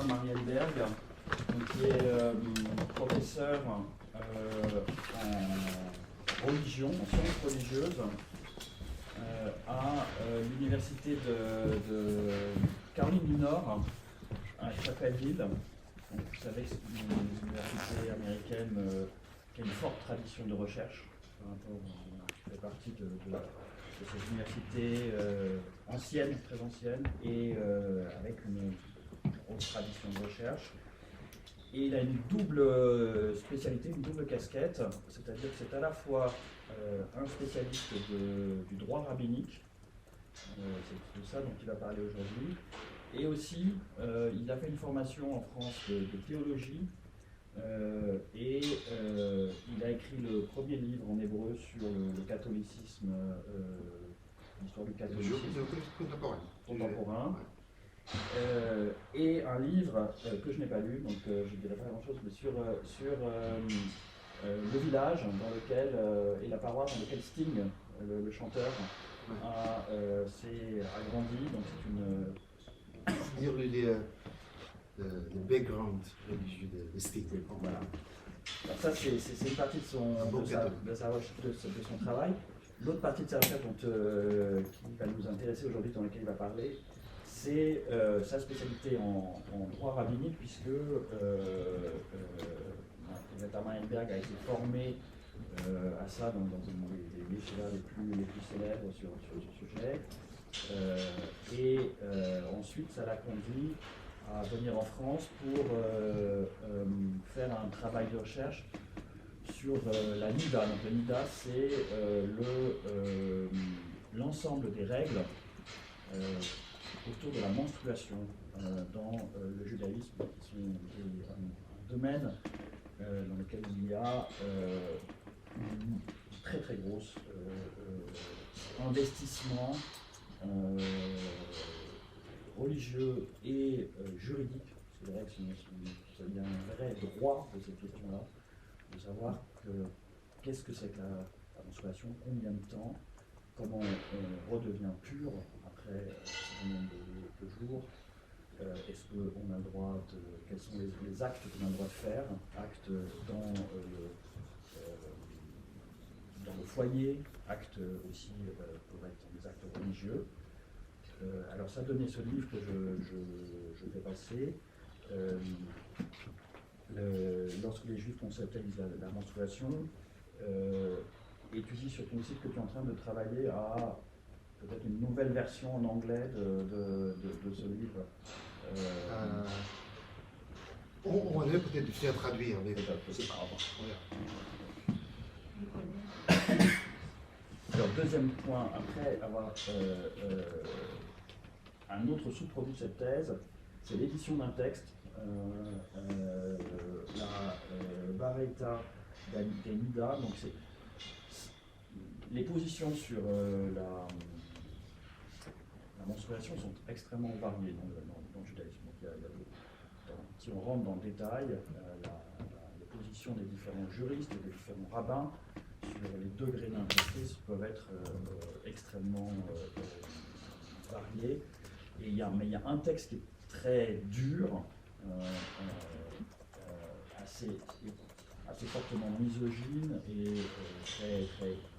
Marienberg, qui est professeur en religion, en sciences religieuses, à l'université de Caroline du Nord, à Chapelville. Donc, vous savez que c'est une université américaine qui a une forte tradition de recherche. Qui fait partie de cette université ancienne, très ancienne, et avec une grosse tradition de recherche. Et il a une double spécialité, une double casquette, c'est-à-dire que c'est à la fois un spécialiste du droit rabbinique, c'est de ça dont il va parler aujourd'hui, et aussi il a fait une formation en France de théologie, et il a écrit le premier livre en hébreu sur le catholicisme, l'histoire du catholicisme contemporain. Et un livre que je n'ai pas lu, donc je ne dirai pas grand-chose, mais sur le village dans lequel, et la paroisse dans laquelle Sting, le chanteur, s'est agrandi. Donc c'est une... le background religieux de Sting. Voilà. Alors ça, c'est une partie de son travail. L'autre partie de sa recherche qui va nous intéresser aujourd'hui, dans laquelle il va parler, c'est sa spécialité en droit rabbinique, puisque Jonathan Marienberg a été formé à ça dans les yeshivas les plus célèbres sur ce sujet. Et ensuite, ça l'a conduit à venir en France pour faire un travail de recherche sur la NIDA. Donc la NIDA, c'est l'ensemble des règles autour de la menstruation dans le judaïsme, qui sont un domaine dans lequel il y a une très très grosse investissement religieux et juridique, parce que les règles il y a un vrai droit de cette question-là, de savoir qu'est-ce que c'est que la menstruation, combien de temps, comment on redevient pur après un nombre de jours, est-ce qu'on a le droit de... Quels sont les actes qu'on a le droit de faire, actes dans le foyer, actes aussi pour être des actes religieux. Alors ça donnait ce livre que je vais passer. Lorsque les Juifs conceptualisent la menstruation, étudie sur ton site que tu es en train de travailler à peut-être une nouvelle version en anglais de ce livre. On va peut-être faire traduire, mais c'est pas grave. Alors, deuxième point, après avoir un autre sous-produit de cette thèse, c'est l'édition d'un texte, la Baraita d'Enida. Donc les positions sur la menstruation sont extrêmement variées dans le judaïsme. Donc, si on rentre dans le détail, les positions des différents juristes et des différents rabbins sur les degrés d'injustice peuvent être extrêmement variés. Mais il y a un texte qui est très dur, assez fortement misogyne et qui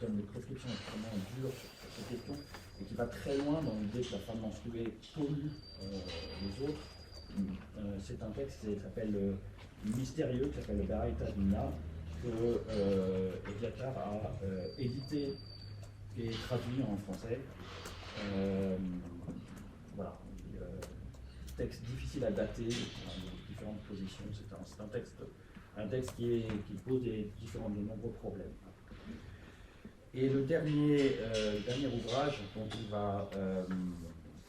donne des prescriptions extrêmement dures sur cette question, et qui va très loin dans l'idée que la femme menstruée pollue les autres. C'est un texte qui s'appelle mystérieux, qui s'appelle le Baraita d'Ina, que Eviatar a édité et traduit en français. Voilà. Texte difficile à dater, différentes positions. C'est un texte qui pose de nombreux problèmes. Et le dernier ouvrage dont il va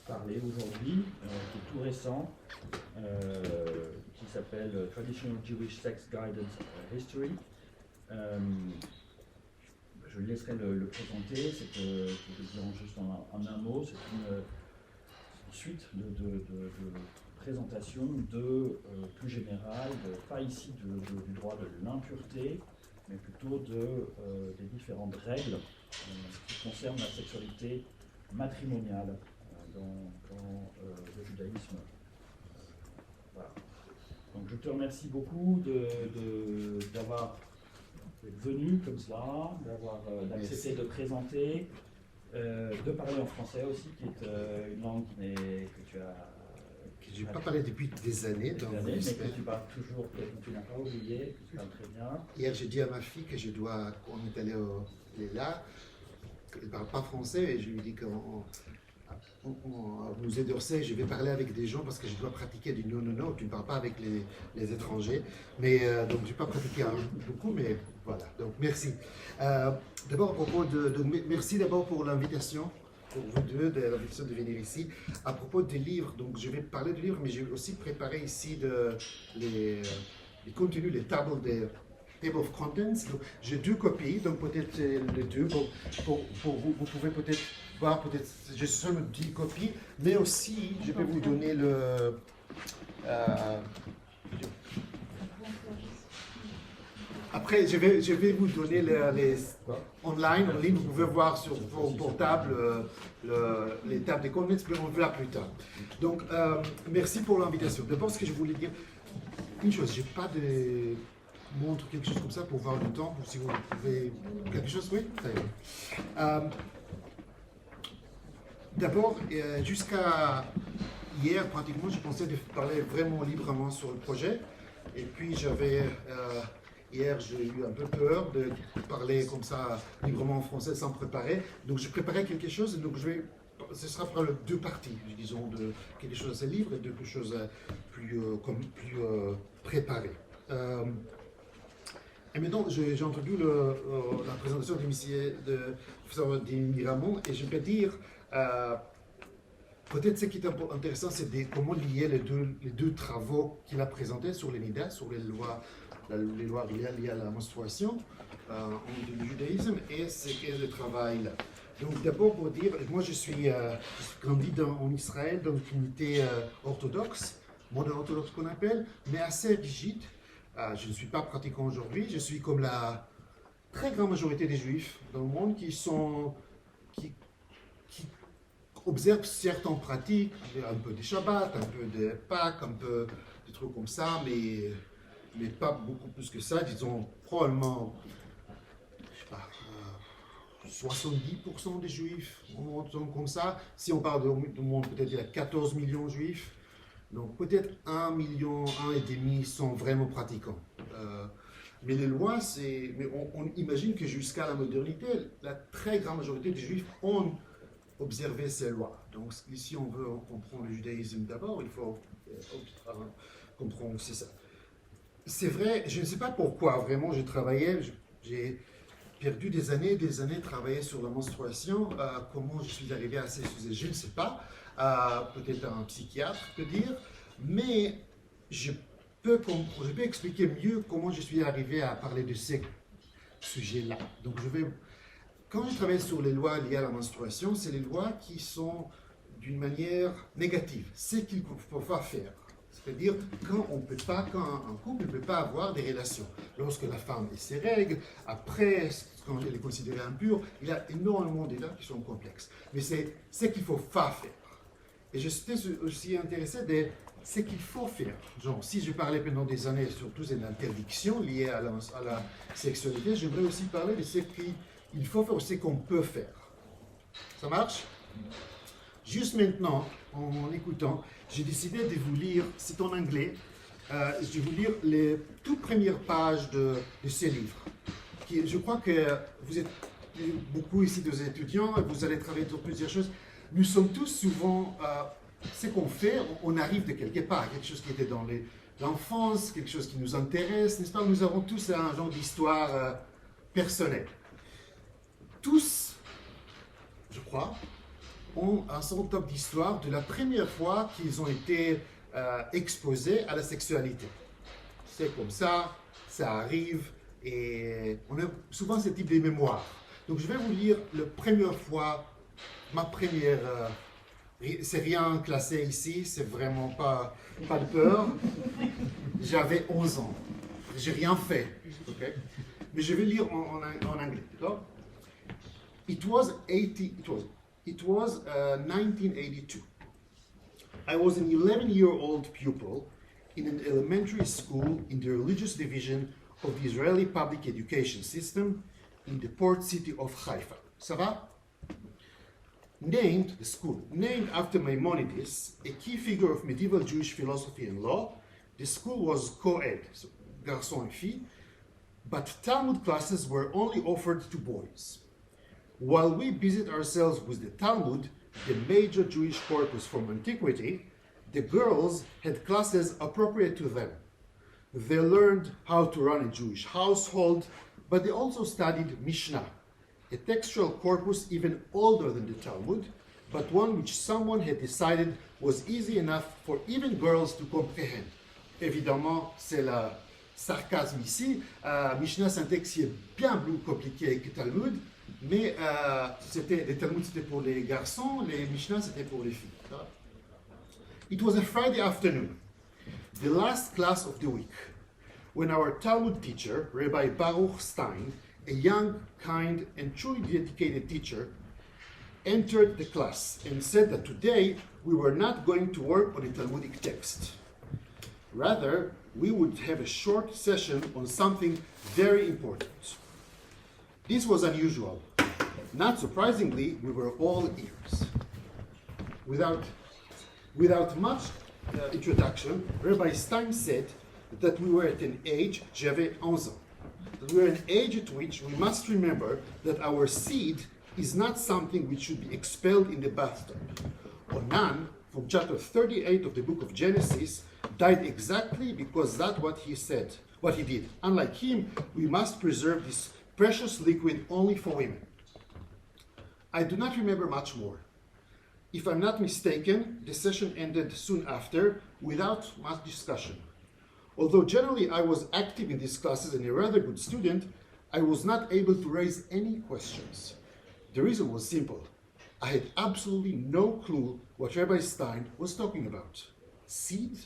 parler aujourd'hui, qui est tout récent, qui s'appelle Traditional Jewish Sex Guidance History. Je laisserai le présenter, je le dirai juste en un mot. C'est une suite de présentation plus générale, pas ici du droit de l'impureté, mais plutôt des différentes règles qui concernent la sexualité matrimoniale dans le judaïsme. Voilà. te remercie beaucoup d'avoir venu comme cela, d'accepter de présenter, de parler en français aussi, qui est une langue que tu as... Je n'ai pas parlé depuis des années, donc mais que tu parles toujours, que tu n'as pas oublié, que tu parles très bien. Hier, j'ai dit à ma fille que je dois, quand on est allé elle est là, qu'elle ne parle pas français, et je lui dis qu'au musée d'Orsay, je vais parler avec des gens parce que je dois pratiquer du non, tu ne parles pas avec les étrangers. Mais donc, je n'ai pas pratiqué beaucoup, mais voilà. Donc, merci. D'abord, à propos merci d'abord pour l'invitation. Pour vous deux, de l'invitation de venir ici. À propos des livres, donc je vais parler de livres, mais j'ai aussi préparé ici les contenus, les table of contents. J'ai 2 copies, donc peut-être les deux. Pour vous, vous pouvez peut-être voir, peut-être j'ai seulement 10 copies, mais aussi je vais vous donner le... Après, je vais vous donner online, en ligne, vous pouvez voir sur vos portables les tables de comments, mais on verra plus tard. Donc, merci pour l'invitation. D'abord, ce que je voulais dire, une chose, je n'ai pas de montre, quelque chose comme ça pour voir le temps, si vous pouvez... Quelque chose, oui? D'abord, jusqu'à hier, pratiquement, je pensais de parler vraiment librement sur le projet. Et puis, hier, j'ai eu un peu peur de parler comme ça librement en français sans préparer. Donc, je préparais quelque chose. Donc, ce sera pour 2 parties, disons, de quelque chose assez libre et de quelque chose plus préparé. Et maintenant, j'ai entendu la présentation du professeur Denis Ramon, et je peux dire, peut-être ce qui est intéressant, c'est comment lier les deux travaux qu'il a présentés sur les NIDA, sur les lois liées à la menstruation du judaïsme, et ce qu'est le travail là. Donc d'abord pour dire, moi je suis grandi en Israël dans une communauté orthodoxe, mono-orthodoxe qu'on appelle, mais assez rigide. Je ne suis pas pratiquant aujourd'hui, je suis comme la très grande majorité des juifs dans le monde qui observent certaines pratiques, un peu de Shabbat, un peu de Pâques, un peu des trucs comme ça, mais pas beaucoup plus que ça, disons probablement, je sais pas, 70% des juifs au monde sont comme ça. Si on parle du monde, peut-être il y a 14 millions de juifs. Donc peut-être 1,5 million sont vraiment pratiquants. Mais les lois, on imagine que jusqu'à la modernité, la très grande majorité des juifs ont observé ces lois. Donc si on veut comprendre le judaïsme d'abord, il faut comprendre c'est ça. C'est vrai, je ne sais pas pourquoi vraiment j'ai perdu des années travailler sur la menstruation. Comment je suis arrivé à ces sujets, je ne sais pas. Peut-être un psychiatre peut dire, mais je peux expliquer mieux comment je suis arrivé à parler de ces sujets-là. Donc quand je travaille sur les lois liées à la menstruation, c'est les lois qui sont d'une manière négative, c'est qu'il ne faut pas faire. C'est-à-dire quand un couple ne peut pas avoir des relations. Lorsque la femme a ses règles, après, quand elle est considérée impure, il y a énormément d'états qui sont complexes. Mais c'est ce qu'il ne faut pas faire. Et je suis aussi intéressé de ce qu'il faut faire. Genre, si je parlais pendant des années sur toutes les interdictions liées à la sexualité, j'aimerais aussi parler de ce qu'il faut faire ou ce qu'on peut faire. Ça marche? Juste maintenant, en écoutant, j'ai décidé de vous lire, c'est en anglais, je vais vous lire les toutes premières pages de ces livres. Je crois que vous êtes beaucoup ici des étudiants, vous allez travailler sur plusieurs choses. Nous sommes tous souvent, ce qu'on fait, on arrive de quelque part, quelque chose qui était dans l'enfance, quelque chose qui nous intéresse, n'est-ce pas? Nous avons tous un genre d'histoire personnelle. Tous, je crois, ont un certain type d'histoire de la première fois qu'ils ont été exposés à la sexualité. C'est comme ça arrive, et on a souvent ce type de mémoire. Donc je vais vous lire la première fois, ma première, c'est rien classé ici, c'est vraiment pas de peur. J'avais 11 ans, j'ai rien fait, okay? Mais je vais lire en anglais, d'accord? It was 1982. I was an 11-year-old pupil in an elementary school in the religious division of the Israeli public education system in the port city of Haifa. Ça va? The school, named after Maimonides, a key figure of medieval Jewish philosophy and law, the school was co-ed, so garçons et filles, but Talmud classes were only offered to boys. While we busied ourselves with the Talmud, the major Jewish corpus from antiquity, the girls had classes appropriate to them. They learned how to run a Jewish household, but they also studied Mishnah, a textual corpus even older than the Talmud, but one which someone had decided was easy enough for even girls to comprehend. Évidemment, c'est le sarcasme ici. Mishnah, c'est un texte qui est bien plus compliqué que Talmud, mais les Talmud c'était pour les garçons, les Mishnah c'était pour les filles. It was a Friday afternoon, the last class of the week, when our Talmud teacher, Rabbi Baruch Stein, a young, kind, and truly dedicated teacher, entered the class and said that today we were not going to work on a Talmudic text. Rather, we would have a short session on something very important. This was unusual. Not surprisingly, we were all ears. Without much introduction, Rabbi Stein said that we were at an age, j'avais 11 ans, that we are an age at which we must remember that our seed is not something which should be expelled in the bathtub. Onan, from chapter 38 of the book of Genesis, died exactly because that's what he said, what he did. Unlike him, we must preserve this precious liquid only for women. I do not remember much more. If I'm not mistaken, the session ended soon after without much discussion. Although generally I was active in these classes and a rather good student, I was not able to raise any questions. The reason was simple. I had absolutely no clue what Rabbi Stein was talking about. Seed?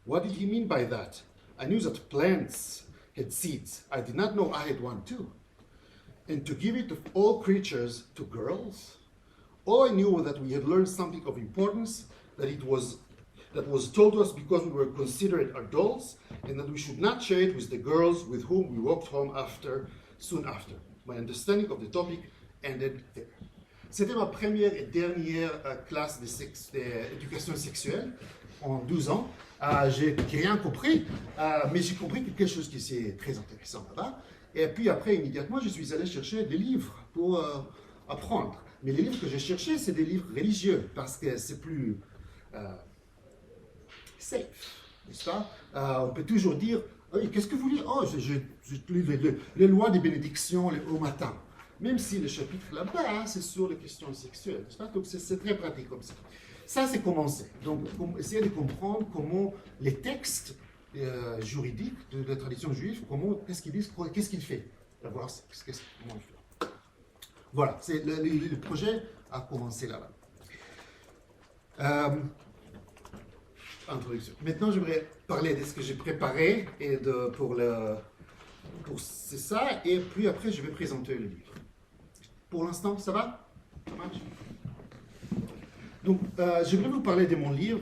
What did he mean by that? I knew that plants had seeds. I did not know I had one too. And to give it of all creatures to girls? All I knew was that we had learned something of importance, that was told to us because we were considered adults, and that we should not share it with the girls with whom we walked home soon after. My understanding of the topic ended there. C'était ma première et dernière classe d'éducation sexuelle en 12 ans. J'ai rien compris, mais j'ai compris quelque chose qui est très intéressant là-bas. Et puis après, immédiatement, je suis allé chercher des livres pour apprendre. Mais les livres que j'ai cherchés, c'est des livres religieux, parce que c'est plus safe, n'est-ce pas? On peut toujours dire, qu'est-ce que vous lisez? Oh, je lis les lois des bénédictions au matin. Même si le chapitre là-bas, c'est sur les questions sexuelles, n'est-ce pas? Donc c'est très pratique comme ça. Ça, c'est commencé. Donc, essayer de comprendre comment les textes juridiques de la tradition juive, qu'est-ce qu'ils disent, qu'est-ce qu'ils font. D'abord, comment ils font. Voilà, le projet a commencé là-bas. Introduction. Maintenant, j'aimerais parler de ce que j'ai préparé et c'est ça, et puis après, je vais présenter le livre. Pour l'instant, ça va? Ça marche? Donc, j'aimerais vous parler de mon livre,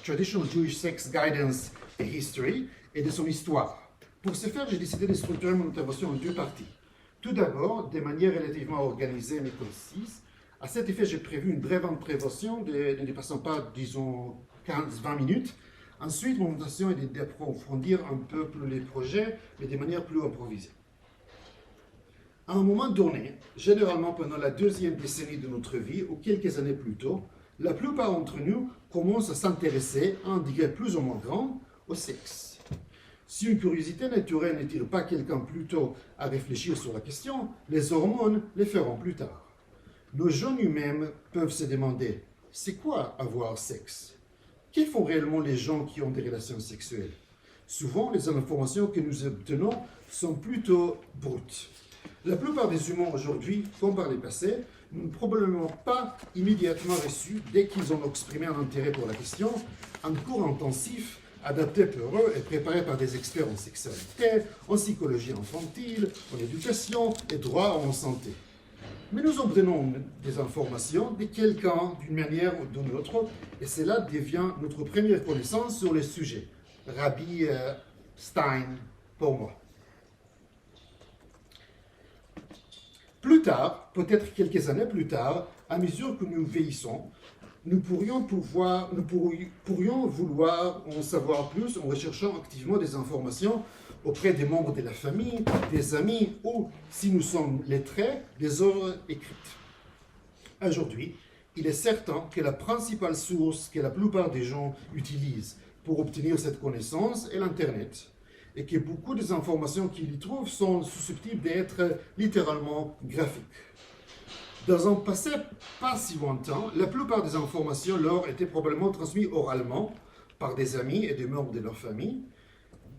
Traditional Jewish Sex Guidance and History, et de son histoire. Pour ce faire, j'ai décidé de structurer mon intervention en deux parties. Tout d'abord, de manière relativement organisée mais concise. À cet effet, j'ai prévu une brève présentation ne dépassant pas, disons, 15-20 minutes. Ensuite, mon intention est d'approfondir un peu plus les projets, mais de manière plus improvisée. À un moment donné, généralement pendant la deuxième décennie de notre vie, ou quelques années plus tôt, la plupart d'entre nous commencent à s'intéresser, à un degré plus ou moins grand, au sexe. Si une curiosité naturelle ne tire pas quelqu'un plutôt à réfléchir sur la question, les hormones les feront plus tard. Nos jeunes eux-mêmes peuvent se demander, c'est quoi avoir sexe? Que font réellement les gens qui ont des relations sexuelles? Souvent, les informations que nous obtenons sont plutôt brutes. La plupart des humains aujourd'hui, comme par le passé, n'ont probablement pas immédiatement reçu, dès qu'ils ont exprimé un intérêt pour la question, un cours intensif adapté pour eux et préparé par des experts en sexualité, en psychologie infantile, en éducation et droit ou en santé. Mais nous obtenons des informations de quelqu'un d'une manière ou d'une autre, et cela devient notre première connaissance sur le sujet. Rabbi Stein, pour moi. Plus tard, peut-être quelques années plus tard, à mesure que nous vieillissons, nous pourrions vouloir en savoir plus en recherchant activement des informations auprès des membres de la famille, des amis ou, si nous sommes lettrés, des œuvres écrites. Aujourd'hui, il est certain que la principale source que la plupart des gens utilisent pour obtenir cette connaissance est l'Internet, et que beaucoup des informations qu'ils y trouvent sont susceptibles d'être littéralement graphiques. Dans un passé pas si lointain, la plupart des informations leur étaient probablement transmises oralement par des amis et des membres de leur famille,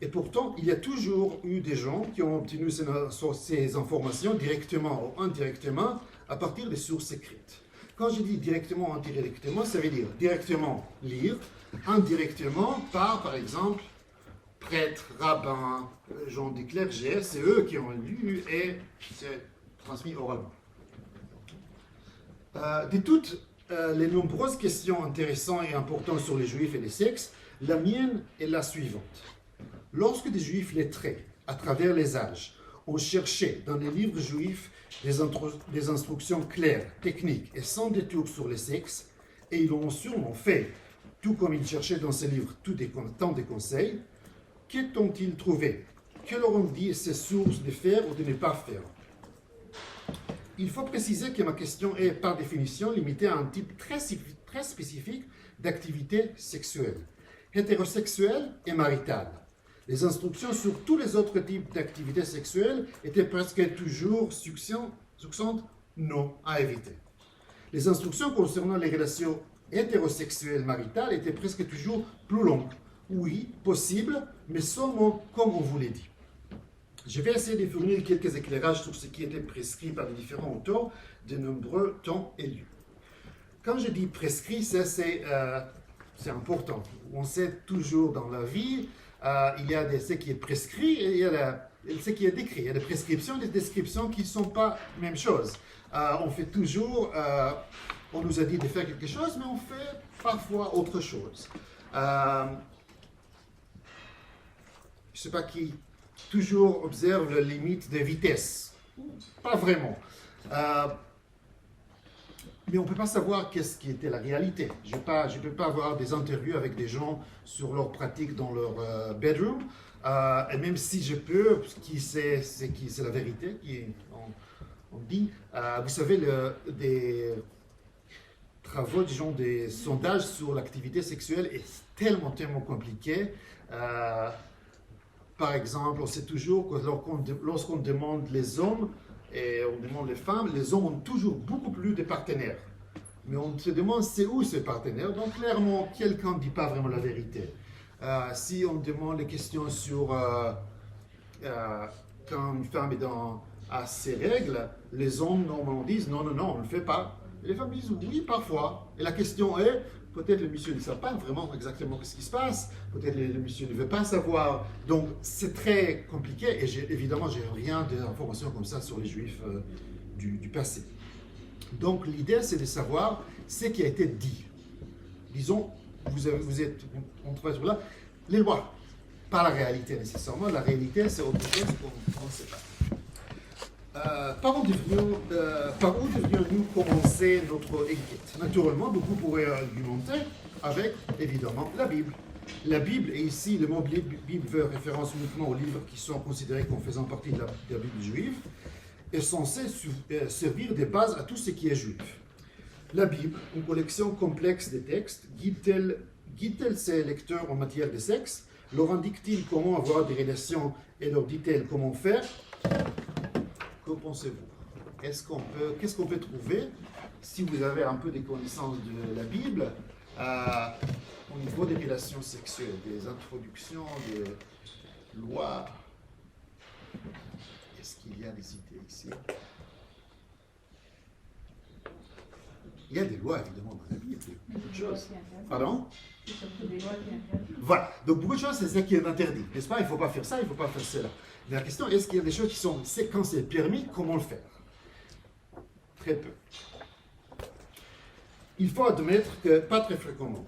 et pourtant, il y a toujours eu des gens qui ont obtenu ces informations directement ou indirectement à partir des sources écrites. Quand je dis directement ou indirectement, ça veut dire directement lire, indirectement par exemple, prêtres, rabbins, gens du clergé, c'est eux qui ont lu et c'est transmis oralement. De toutes les nombreuses questions intéressantes et importantes sur les Juifs et les sexes, la mienne est la suivante. Lorsque des Juifs lettrés, à travers les âges, ont cherché dans les livres juifs des instructions claires, techniques et sans détour sur les sexes, et ils l'ont sûrement fait, tout comme ils cherchaient dans ces livres tant de conseils, qu'ont-ils trouvé? Que leur ont dit ces sources de faire ou de ne pas faire? Il faut préciser que ma question est par définition limitée à un type très spécifique d'activité sexuelle, hétérosexuelle et maritale. Les instructions sur tous les autres types d'activités sexuelles étaient presque toujours succinctes, non à éviter. Les instructions concernant les relations hétérosexuelles maritales étaient presque toujours plus longues. Oui, possible, mais seulement comme on vous l'a dit. Je vais essayer de fournir quelques éclairages sur ce qui était prescrit par les différents auteurs de nombreux temps et lieux. Quand je dis prescrit, c'est important. On sait toujours dans la vie, il y a ce qui est prescrit et il y a ce qui est décrit. Il y a des prescriptions et des descriptions qui ne sont pas la même chose. On fait toujours, on nous a dit de faire quelque chose, mais on fait parfois autre chose. Je ne sais pas qui toujours observe la limite de vitesse. Pas vraiment. Mais on ne peut pas savoir qu'est-ce qui était la réalité. Je ne peux pas avoir des interviews avec des gens sur leur pratique dans leur bedroom. Et même si je peux, c'est la vérité, on dit. Vous savez, des travaux, disons, des sondages sur l'activité sexuelle est tellement compliqué. Par exemple, on sait toujours que lorsqu'on demande les hommes et on demande les femmes, les hommes ont toujours beaucoup plus de partenaires. Mais on se demande c'est où ces partenaires. Donc clairement, quelqu'un ne dit pas vraiment la vérité. Si on demande les questions sur quand une femme a ses règles, les hommes normalement disent non, on ne le fait pas. Et les femmes disent oui, parfois. Et la question est, peut-être le monsieur ne sait pas vraiment exactement ce qui se passe, peut-être le monsieur ne veut pas savoir. Donc c'est très compliqué et évidemment, je n'ai rien d'informations comme ça sur les juifs du passé. Donc l'idée, c'est de savoir ce qui a été dit. Disons, on travaille sur là, les lois, pas la réalité nécessairement. La réalité, c'est autre chose qu'on ne sait pas. Par où devrions-nous commencer notre enquête? Naturellement, beaucoup pourraient argumenter avec, évidemment, la Bible. La Bible, et ici le mot Bible fait référence uniquement aux livres qui sont considérés comme faisant partie de la Bible juive, est censée servir de base à tout ce qui est juif. La Bible, une collection complexe de textes, guide-t-elle ses lecteurs en matière de sexe? Leur indique-t-il comment avoir des relations et leur dit-elle comment faire? Que pensez-vous? Qu'est-ce qu'on peut trouver si vous avez un peu des connaissances de la Bible au niveau des relations sexuelles, des introductions, des lois? Est-ce qu'il y a des idées ici? Il y a des lois évidemment dans la Bible, beaucoup de choses. Pardon? Voilà, donc beaucoup de choses, c'est ça qui est interdit, n'est-ce pas? Il ne faut pas faire ça, il ne faut pas faire cela. Mais la question, est-ce qu'il y a des choses qui sont, quand c'est permis, comment le faire? très peu. Il faut admettre que pas très fréquemment.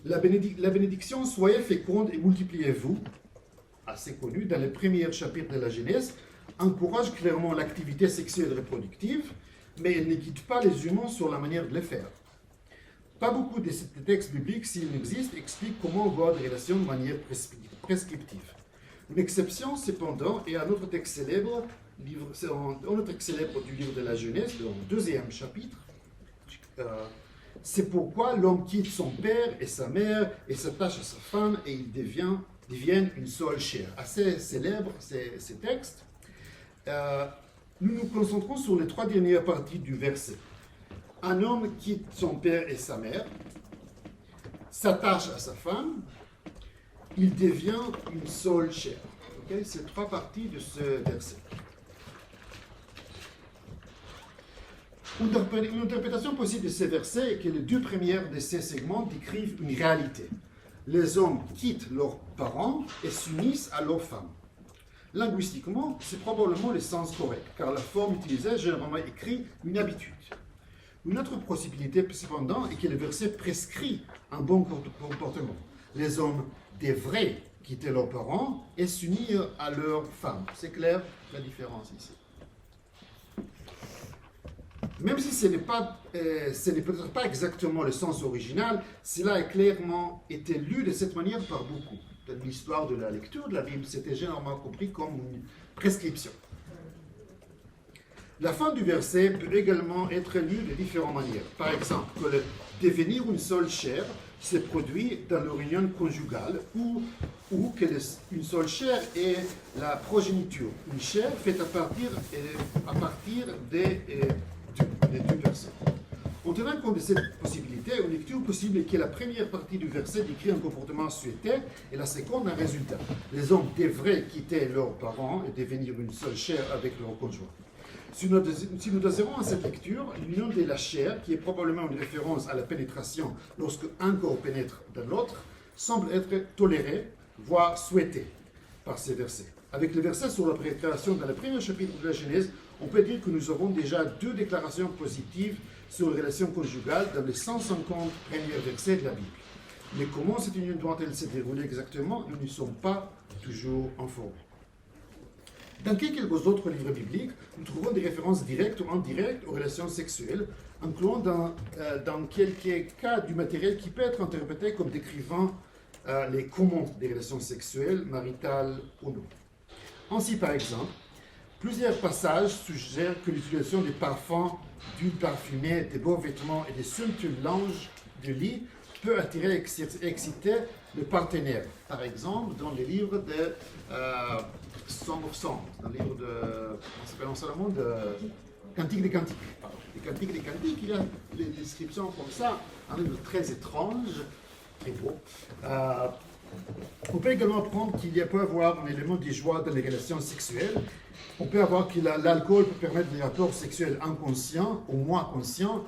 La bénédiction « Soyez fécondes et multipliez-vous », assez connue dans les premiers chapitres de la Genèse, encourage clairement l'activité sexuelle reproductive, mais elle ne guide pas les humains sur la manière de le faire. Pas beaucoup de ces textes bibliques, s'ils existent, expliquent comment avoir des relations de manière prescriptive. Une exception, cependant, est un autre texte célèbre, du livre de la Genèse, dans le 2e chapitre. C'est pourquoi l'homme quitte son père et sa mère et s'attache à sa femme et ils deviennent une seule chair. Assez célèbre ces textes. Nous nous concentrons sur les 3 dernières parties du verset. Un homme quitte son père et sa mère, s'attache à sa femme, il devient une seule chair. Okay? C'est 3 parties de ce verset. Une interprétation possible de ces versets est que les 2 premières de ces segments décrivent une réalité. Les hommes quittent leurs parents et s'unissent à leurs femmes. Linguistiquement, c'est probablement le sens correct, car la forme utilisée généralement écrit une habitude. Une autre possibilité, cependant, est que le verset prescrit un bon comportement. Les hommes devraient quitter leurs parents et s'unir à leurs femmes. C'est clair la différence ici. Même si ce n'est peut-être pas exactement le sens original, cela a clairement été lu de cette manière par beaucoup. Dans l'histoire de la lecture de la Bible, c'était généralement compris comme une prescription. La fin du verset peut également être lue de différentes manières. Par exemple, que le devenir une seule chair se produit dans leur union conjugale ou que une seule chair est la progéniture. Une chair faite à partir des 2 personnes. En tenant compte de cette possibilité, une lecture possible est que la première partie du verset décrit un comportement souhaité et la seconde un résultat. Les hommes devraient quitter leurs parents et devenir une seule chair avec leur conjoint. Si nous adhérons à cette lecture, l'union de la chair, qui est probablement une référence à la pénétration lorsque un corps pénètre dans l'autre, semble être tolérée, voire souhaitée par ces versets. Avec les versets sur la pénétration dans le premier chapitre de la Genèse, on peut dire que nous avons déjà 2 déclarations positives sur les relations conjugales dans les 150 premiers versets de la Bible. Mais comment cette union doit-elle se dérouler exactement? Nous n'y sommes pas toujours informés. Dans quelques autres livres bibliques, nous trouvons des références directes ou indirectes aux relations sexuelles, incluant dans quelques cas du matériel qui peut être interprété comme décrivant les comment des relations sexuelles, maritales ou non. Ainsi, par exemple, plusieurs passages suggèrent que l'utilisation des parfums, d'huile parfumée, des beaux vêtements et des ceintures linge de lit peut attirer et exciter le partenaire. Par exemple, dans les livres de Song of Songs, dans le livre de, comment s'appelle en Salomon, de Cantiques des Cantiques. Les Cantiques des Cantiques, il y a des descriptions comme ça, un livre très étrange, très beau. On peut également apprendre qu'il peut y avoir un élément de joie dans les relations sexuelles. On peut avoir que l'alcool peut permettre des rapports sexuels inconscients ou moins conscients.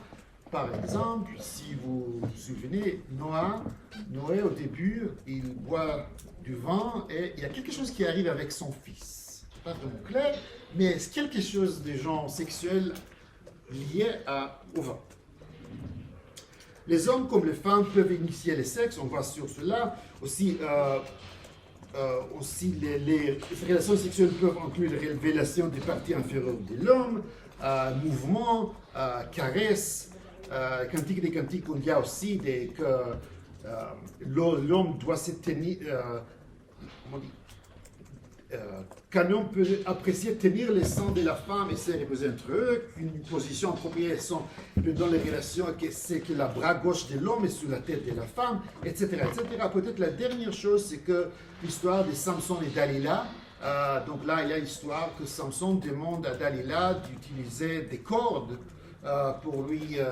Par exemple, si vous vous souvenez, Noé au début, il boit du vin et il y a quelque chose qui arrive avec son fils. C'est pas vraiment clair, mais c'est quelque chose de genre sexuel lié au vin. Les hommes comme les femmes peuvent initier le sexe, on voit sur cela. Aussi, les relations sexuelles peuvent inclure la révélation des parties inférieures de l'homme, mouvements, caresses. Cantique des Cantiques, il y a aussi que l'homme doit se tenir. Qu'un homme peut apprécier tenir les seins de la femme et se reposer entre eux, une position appropriée dans les relations, c'est que la bras gauche de l'homme est sur la tête de la femme, etc. etc. Peut-être la dernière chose, c'est que l'histoire de Samson et Dalila, donc là, il y a l'histoire que Samson demande à Dalila d'utiliser des cordes pour lui, je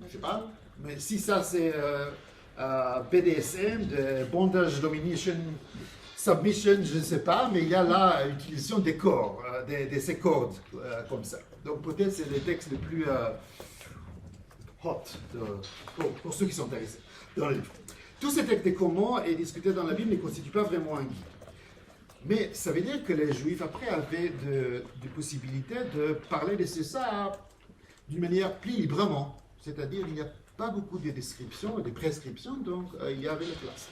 ne sais pas, mais si ça c'est BDSM, de bondage, domination, submission, je ne sais pas, mais il y a là l'utilisation des corps, de ces cordes comme ça. Donc peut-être c'est les textes les plus hot pour ceux qui sont intéressés dans le livre. Tous ces textes de comment est discuté dans la Bible ne constituent pas vraiment un guide. Mais ça veut dire que les Juifs, après, avaient des possibilités de parler de ça d'une manière plus librement. C'est-à-dire, il n'y a pas beaucoup de descriptions, de prescriptions, donc il y avait la place.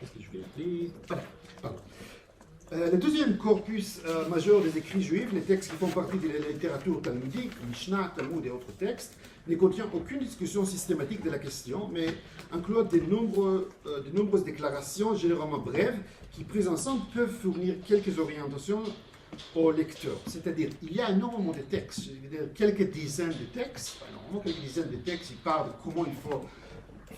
Qu'est-ce que je vais appeler? Pardon. Le deuxième corpus majeur des écrits juifs, les textes qui font partie de la littérature talmudique, Mishnah, Talmud et autres textes, ne contient aucune discussion systématique de la question, mais inclut de nombreuses déclarations généralement brèves qui, prises ensemble, peuvent fournir quelques orientations au lecteur. C'est-à-dire, il y a énormément de textes, je veux dire, quelques dizaines de textes, normalement quelques dizaines de textes qui parlent de comment il faut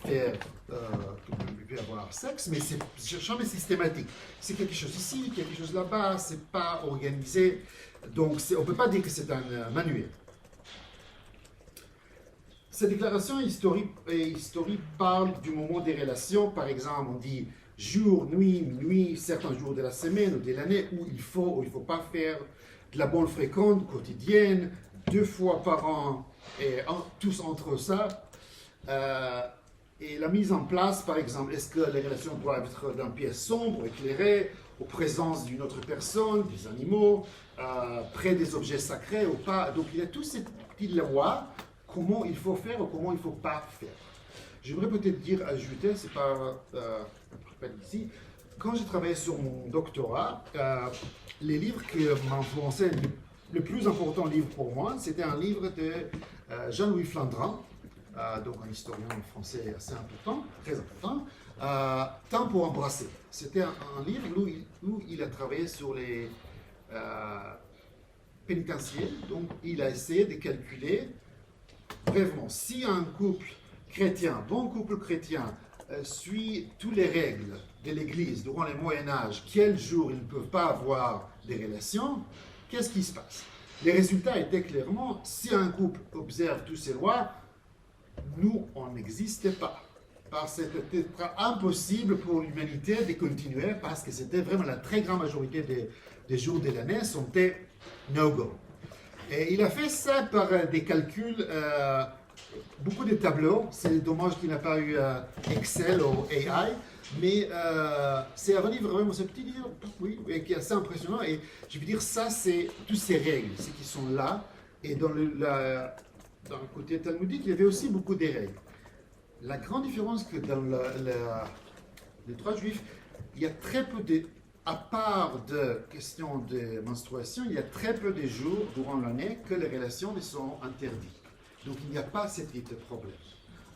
faire, il peut avoir sexe, mais c'est jamais systématique. C'est quelque chose ici, quelque chose là-bas, c'est pas organisé, donc on ne peut pas dire que c'est un manuel. Cette déclaration historique parle du moment des relations. Par exemple, on dit jour, nuit, minuit, certains jours de la semaine ou de l'année où il faut ou il ne faut pas faire de la bonne fréquente quotidienne, 2 fois par an, et tous entre ça. Et la mise en place, par exemple, est-ce que les relations doivent être d'un pièce sombre, éclairée, aux présences d'une autre personne, des animaux, près des objets sacrés ou pas. Donc il y a tous ces petites lois, comment il faut faire ou comment il ne faut pas faire. J'aimerais peut-être ajouter, c'est pas ici, quand j'ai travaillé sur mon doctorat, les livres qui m'ont influencé, le plus important livre pour moi, c'était un livre de Jean-Louis Flandrin, donc un historien français assez important, très important, Temps pour embrasser. C'était un livre où il a travaillé sur les pénitentiaires, donc il a essayé de calculer brièvement si un couple chrétien, bon couple chrétien, suit toutes les règles de l'Église durant le Moyen-Âge, quel jour ils ne peuvent pas avoir des relations, qu'est-ce qui se passe? Les résultats étaient clairement, si un couple observe toutes ces lois, nous, on n'existait pas. Parce que c'était impossible pour l'humanité de continuer, parce que c'était vraiment la très grande majorité des jours de l'année sont no-go. Et il a fait ça par des calculs, beaucoup de tableaux. C'est dommage qu'il n'a pas eu Excel ou AI, mais c'est un livre, vraiment ce petit livre, oui, qui est assez impressionnant. Et je veux dire, ça, c'est toutes ces règles, c'est qui sont là. Et dans le côté talmudique, il y avait aussi beaucoup de règles. La grande différence que dans les droits juifs, il y a très peu de, à part de questions de menstruation, il y a très peu de jours durant l'année que les relations sont interdites. Donc il n'y a pas ce type de problème.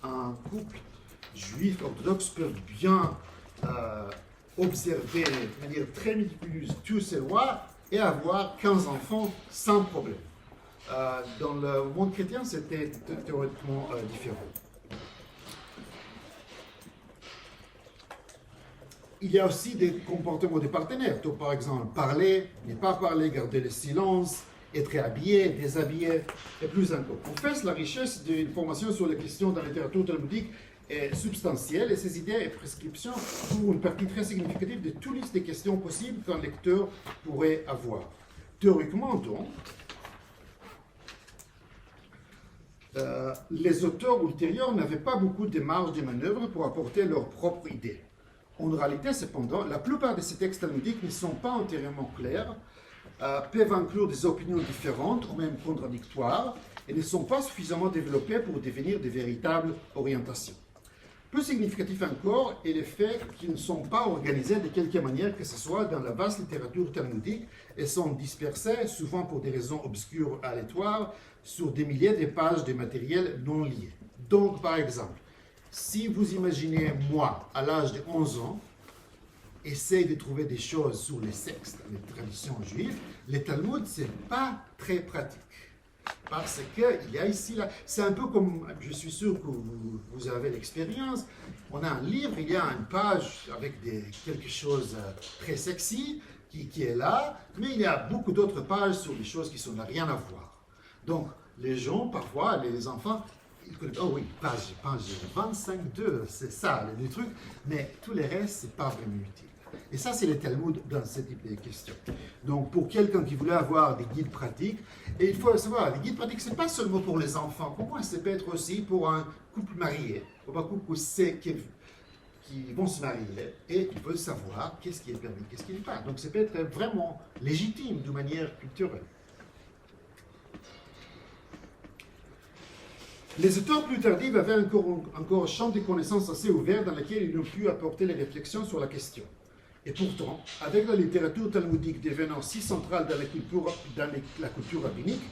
Un couple juif orthodoxe peut bien observer de manière très méticuleuse toutes ces lois et avoir 15 enfants sans problème. Dans le monde chrétien, c'était théoriquement différent. Il y a aussi des comportements des partenaires. Donc, par exemple, parler, ne pas parler, garder le silence, être habillé, déshabillé, et plus encore. En fait, la richesse de l'information sur les questions de la littérature talmudique est substantielle et ces idées et prescriptions couvrent une partie très significative de toutes les questions possibles qu'un lecteur pourrait avoir. Théoriquement, donc, les auteurs ultérieurs n'avaient pas beaucoup de marge de manœuvre pour apporter leurs propres idées. En réalité, cependant, la plupart de ces textes talmudiques ne sont pas entièrement clairs, peuvent inclure des opinions différentes ou même contradictoires et ne sont pas suffisamment développés pour devenir de véritables orientations. Plus significatif encore est le fait qu'ils ne sont pas organisés de quelque manière que ce soit dans la vaste littérature talmudique et sont dispersés, souvent pour des raisons obscures aléatoires, sur des milliers de pages de matériel non lié. Donc, par exemple, si vous imaginez, moi, à l'âge de 11 ans, essaye de trouver des choses sur les sexes, les traditions juives, les Talmud, ce n'est pas très pratique. Parce qu'il y a ici, là, c'est un peu comme, je suis sûr que vous avez l'expérience, on a un livre, il y a une page avec quelque chose très sexy qui est là, mais il y a beaucoup d'autres pages sur des choses qui n'ont rien à voir. Donc, les gens, parfois, les enfants, ils connaissent, oh oui, page 25, 2, c'est ça, les trucs, mais tout le reste, ce n'est pas vraiment utile. Et ça, c'est le Talmud dans ce type de questions. Donc, pour quelqu'un qui voulait avoir des guides pratiques, et il faut savoir, les guides pratiques, ce n'est pas seulement pour les enfants. Pour moi, ça peut être aussi pour un couple marié, pour un couple qui vont se marier et ils veulent savoir qu'est-ce qui est permis, qu'est-ce qui n'est pas. Donc, ça peut être vraiment légitime de manière culturelle. Les auteurs plus tardifs avaient encore un champ de connaissances assez ouvert dans lequel ils ont pu apporter les réflexions sur la question. Et pourtant, avec la littérature talmudique devenant si centrale dans la culture rabbinique,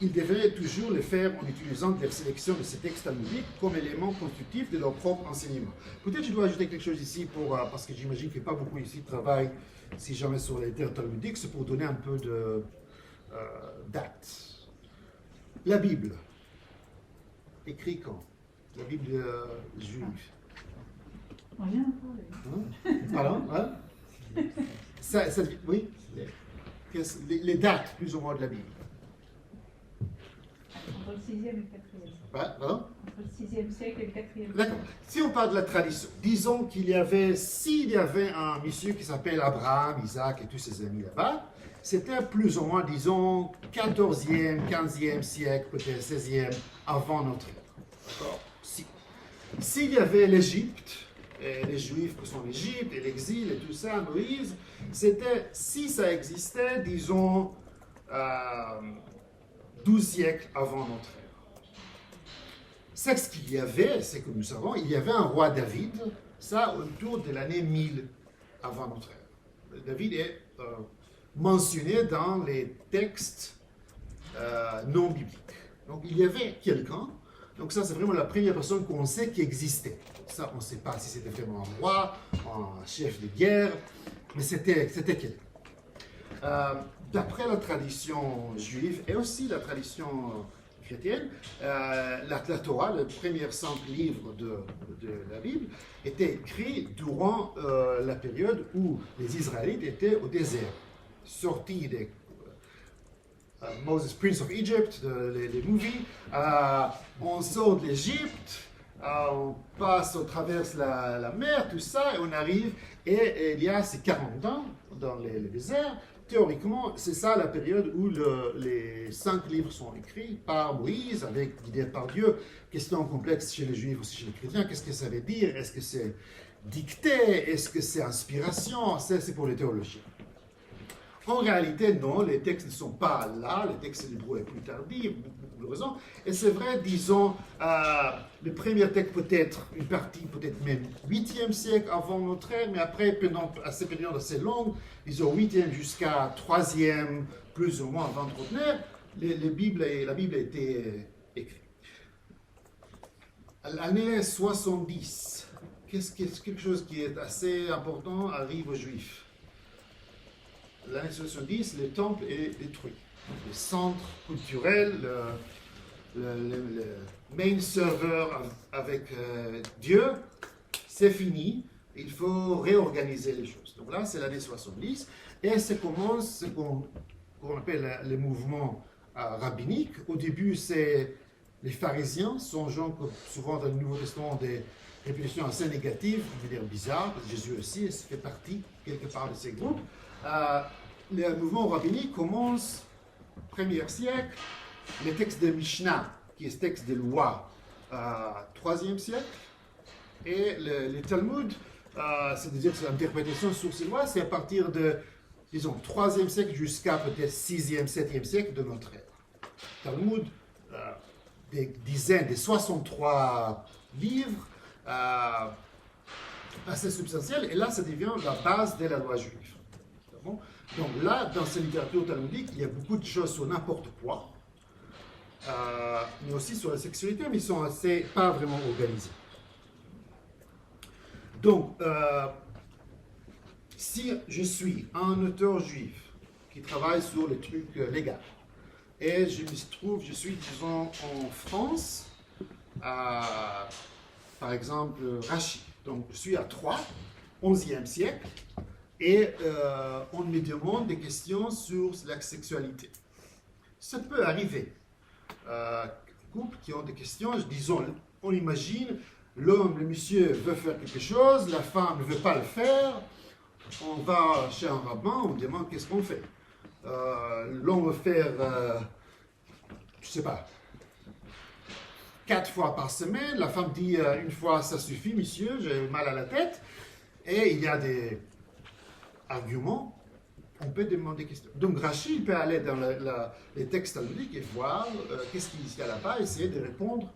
ils devaient toujours le faire en utilisant leur sélection de ces textes talmudiques comme élément constitutif de leur propre enseignement. Peut-être je dois ajouter quelque chose ici, parce que j'imagine qu'il n'y a pas beaucoup ici de travail, si jamais sur la littérature talmudique, c'est pour donner un peu de date. La Bible, écrit quand? La Bible juive. On vient d'en parler. Pardon, hein? Oui, les dates plus ou moins de la Bible. Entre le 6e et le 4e. Pardon? Entre le 6e siècle et le 4e siècle. D'accord. Si on parle de la tradition, disons s'il y avait un monsieur qui s'appelle Abraham, Isaac et tous ses amis là-bas, c'était plus ou moins, disons, 14e, 15e siècle, peut-être 16e, avant notre ère. D'accord? S'il y avait l'Égypte, et les Juifs qui sont en Égypte, et l'exil et tout ça, Moïse, c'était, si ça existait, disons, 12 siècles avant notre ère. C'est ce qu'il y avait, c'est que nous savons, il y avait un roi David, ça autour de l'année 1000 avant notre ère. David est mentionné dans les textes non bibliques. Donc il y avait quelqu'un, donc ça c'est vraiment la première personne qu'on sait qui existait. Ça on ne sait pas si c'était vraiment un roi, un chef de guerre, mais c'était quelqu'un. D'après la tradition juive et aussi la tradition chrétienne, la Torah, le premier simple livre de la Bible, était écrit durant la période où les Israélites étaient au désert, sortis des Moses Prince of Egypt, les movies, on sort de l'Égypte, on passe, on traverse la mer, tout ça, et on arrive, et il y a ces 40 ans dans le désert. Théoriquement, c'est ça la période où les 5 livres sont écrits par Moïse, guidés par Dieu. Question complexe chez les Juifs aussi chez les chrétiens. Qu'est-ce que ça veut dire? Est-ce que c'est dicté? Est-ce que c'est inspiration? Ça, c'est pour les théologiens. En réalité, non, les textes ne sont pas là. Les textes hébreux sont plus tardifs, beaucoup de raisons. Et c'est vrai, disons, le premier texte peut-être, une partie peut-être même 8e siècle avant notre ère, mais après, pendant ces périodes assez longues, disons 8e jusqu'à 3e, plus ou moins avant notre ère, la Bible a été écrite. L'année 70, quelque chose qui est assez important arrive aux Juifs. L'année 70, le temple est détruit. Le centre culturel, le main server avec Dieu, c'est fini. Il faut réorganiser les choses. Donc là, c'est l'année 70. Et ça commence ce qu'on appelle le mouvement rabbinique. Au début, c'est les pharisiens, sont gens souvent dans le Nouveau Testament des réputations assez négatives, je veux dire bizarres. Jésus aussi fait partie quelque part de ces groupes. Le mouvement rabbinique commence au 1er siècle, le texte de Mishnah, qui est le texte de loi, 3e siècle, et le Talmud, c'est-à-dire que l'interprétation sur ces lois, c'est à partir de, disons, 3e siècle jusqu'à peut-être 6e, 7e siècle de notre ère. Talmud, des dizaines, des 63 livres, assez substantiels, et là, ça devient la base de la loi juive. Bon. Donc là, dans cette littérature talmudique, il y a beaucoup de choses sur n'importe quoi, mais aussi sur la sexualité, mais ils sont pas vraiment organisés. Donc, si je suis un auteur juif qui travaille sur les trucs légaux, et je suis, disons, en France, par exemple, Rachid. Donc, je suis à Troyes, 11e siècle, et on me demande des questions sur la sexualité. Ça peut arriver. Couples qui ont des questions, disons, on imagine, l'homme, le monsieur veut faire quelque chose, la femme ne veut pas le faire, On va chez un rabbin, on demande qu'est-ce qu'on fait. L'on veut faire, je ne sais pas, 4 fois par semaine. La femme dit 1 fois ça suffit, monsieur, j'ai mal à la tête. Et il y a des arguments. On peut demander des questions. Donc Rashi peut aller dans les textes talmudiques et voir qu'est-ce qu'il y a là-bas, essayer de répondre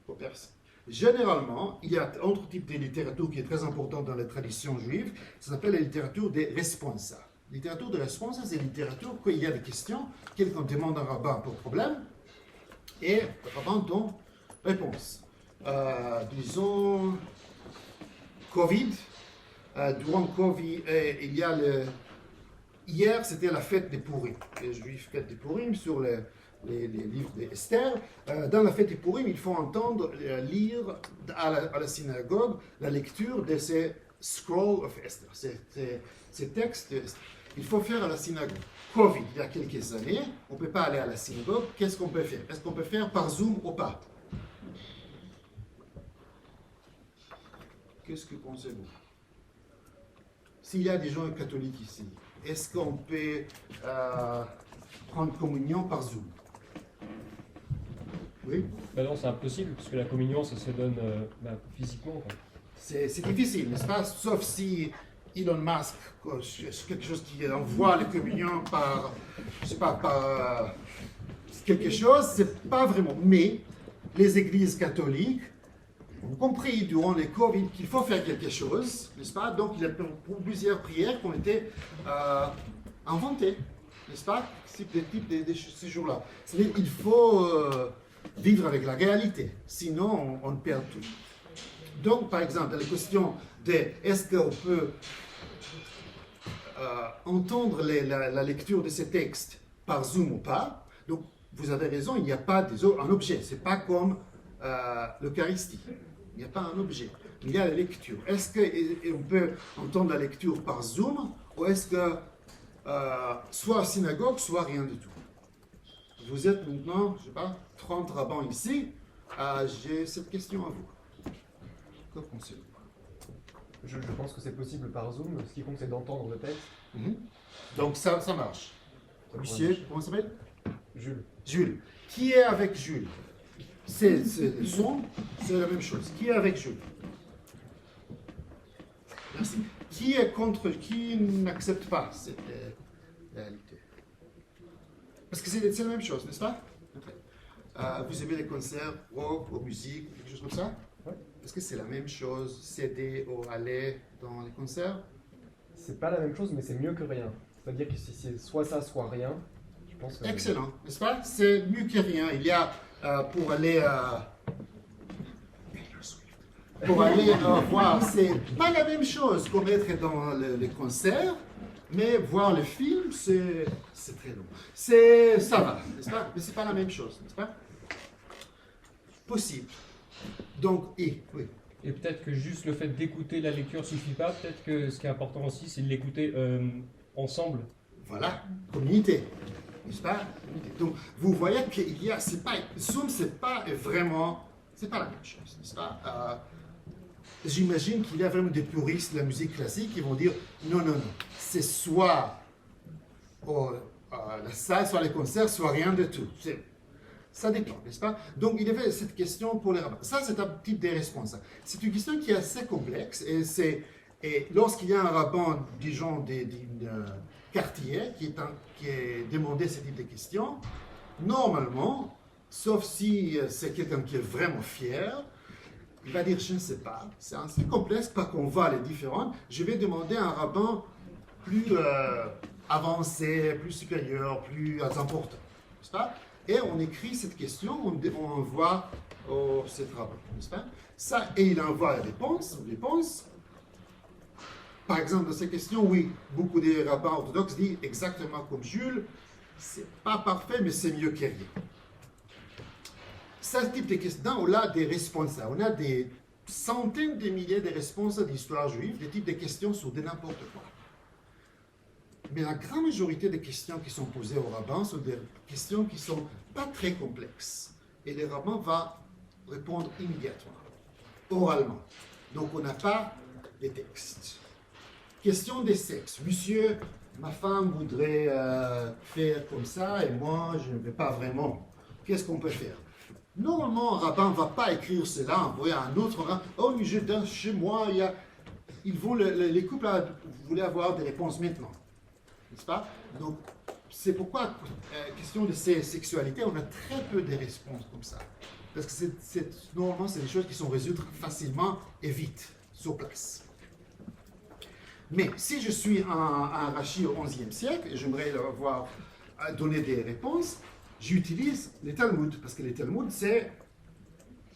aux personnes. Généralement, il y a un autre type de littérature qui est très important dans les traditions juives, ça s'appelle la littérature des responsa. La littérature des responsa, c'est une littérature où il y a des questions, quelqu'un demande à un rabbin pour problème, et le rabbin donne réponse. Disons, Covid. Durant Covid, il y a hier, c'était la fête des Purim. Les Juifs fêtent des Purim sur les livres d'Esther. Dans la fête des Purim, il faut entendre lire à la synagogue la lecture de ces scrolls of Esther, ces textes. Il faut faire à la synagogue. Covid, il y a quelques années, on ne peut pas aller à la synagogue. Qu'est-ce qu'on peut faire? Est-ce qu'on peut faire par Zoom ou pas? Qu'est-ce que pensez-vous? S'il y a des gens catholiques ici, est-ce qu'on peut prendre communion par Zoom? Oui? Ben non, c'est impossible, parce que la communion, ça se donne physiquement. C'est difficile, n'est-ce pas? Sauf si Elon Musk, quelque chose qui envoie la communion par, je sais pas, par quelque chose, c'est pas vraiment. Mais les églises catholiques ont compris durant les Covid qu'il faut faire quelque chose, n'est-ce pas? Donc il y a plusieurs prières qui ont été inventées, n'est-ce pas? C'est le type de ces jours-là. C'est-à-dire qu'il faut vivre avec la réalité, sinon on perd tout. Donc, par exemple, la question de est-ce qu'on peut entendre la lecture de ces textes par Zoom ou pas, donc vous avez raison, il n'y a pas un objet, c'est pas comme l'Eucharistie. Il n'y a pas un objet, il y a la lecture. Est-ce qu'on peut entendre la lecture par Zoom ou est-ce que soit synagogue, soit rien du tout? Vous êtes maintenant, je ne sais pas, 30 rabbins ici. J'ai cette question à vous. Que pensez-vous? Je pense que c'est possible par Zoom. Ce qui compte, c'est d'entendre le texte. Donc ça marche. Monsieur, comment ça s'appelle? Jules. Jules. Qui est avec Jules? C'est le son, c'est la même chose. Qui est avec Jules? Merci. Qui est contre, qui n'accepte pas cette réalité? Parce que c'est la même chose, n'est-ce pas? Vous aimez les concerts, rock, ou musique, quelque chose comme ça? Oui. Est-ce que c'est la même chose, CD ou aller dans les concerts? C'est pas la même chose, mais c'est mieux que rien. C'est-à-dire que si c'est soit ça, soit rien, je pense que... Excellent, n'est-ce pas? C'est mieux que rien. Il y a, pour aller voir, c'est pas la même chose qu'être être dans les concerts, mais voir le film, c'est très long. Ça va, n'est-ce pas? Mais c'est pas la même chose, n'est-ce pas? Possible. Donc, oui. Et peut-être que juste le fait d'écouter la lecture suffit pas. Peut-être que ce qui est important aussi, c'est de l'écouter ensemble. Voilà, communauté, n'est-ce pas? Donc, vous voyez qu'il y a, Zoom, c'est pas la même chose, n'est-ce pas? J'imagine qu'il y a vraiment des puristes de la musique classique qui vont dire non, c'est soit la salle, soit les concerts, soit rien de tout. Ça dépend, n'est-ce pas? Donc, il y avait cette question pour les rabbins. Ça, c'est un type de réponse. C'est une question qui est assez complexe et lorsqu'il y a un rabbin, disons, d'un quartier qui est demandé ce type de questions, normalement, sauf si c'est quelqu'un qui est vraiment fier, il va dire, je ne sais pas, c'est assez complexe, parce qu'on voit les différentes. Je vais demander à un rabbin plus avancé, plus supérieur, plus important, n'est-ce pas? Et on écrit cette question, on envoie au cette rabbin, n'est-ce pas? Ça, et il envoie la réponse. Par exemple, dans ces questions, oui, beaucoup de rabbins orthodoxes disent exactement comme Jules, c'est pas parfait, mais c'est mieux que rien. Ce type de questions, on a des réponses. On a des centaines de milliers de réponses d'histoire juive, des types de questions sur n'importe quoi. Mais la grande majorité des questions qui sont posées aux rabbins sont des questions qui ne sont pas très complexes. Et le rabbin va répondre immédiatement, oralement. Donc on n'a pas les textes. question des sexes. Monsieur, ma femme voudrait faire comme ça et moi, je ne vais pas vraiment. Qu'est-ce qu'on peut faire? Normalement, un rabbin ne va pas écrire cela, envoyer à un autre rabbin. Oh, mais chez moi, il y a... les couples voulaient avoir des réponses maintenant. N'est-ce pas? Donc, c'est pourquoi, question de ces sexualités, on a très peu de réponses comme ça. Parce que normalement, c'est des choses qui sont résolues facilement et vite, sur place. Mais si je suis un Rashi au XIe siècle, et j'aimerais avoir donné des réponses, j'utilise les Talmuds, parce que les Talmuds, c'est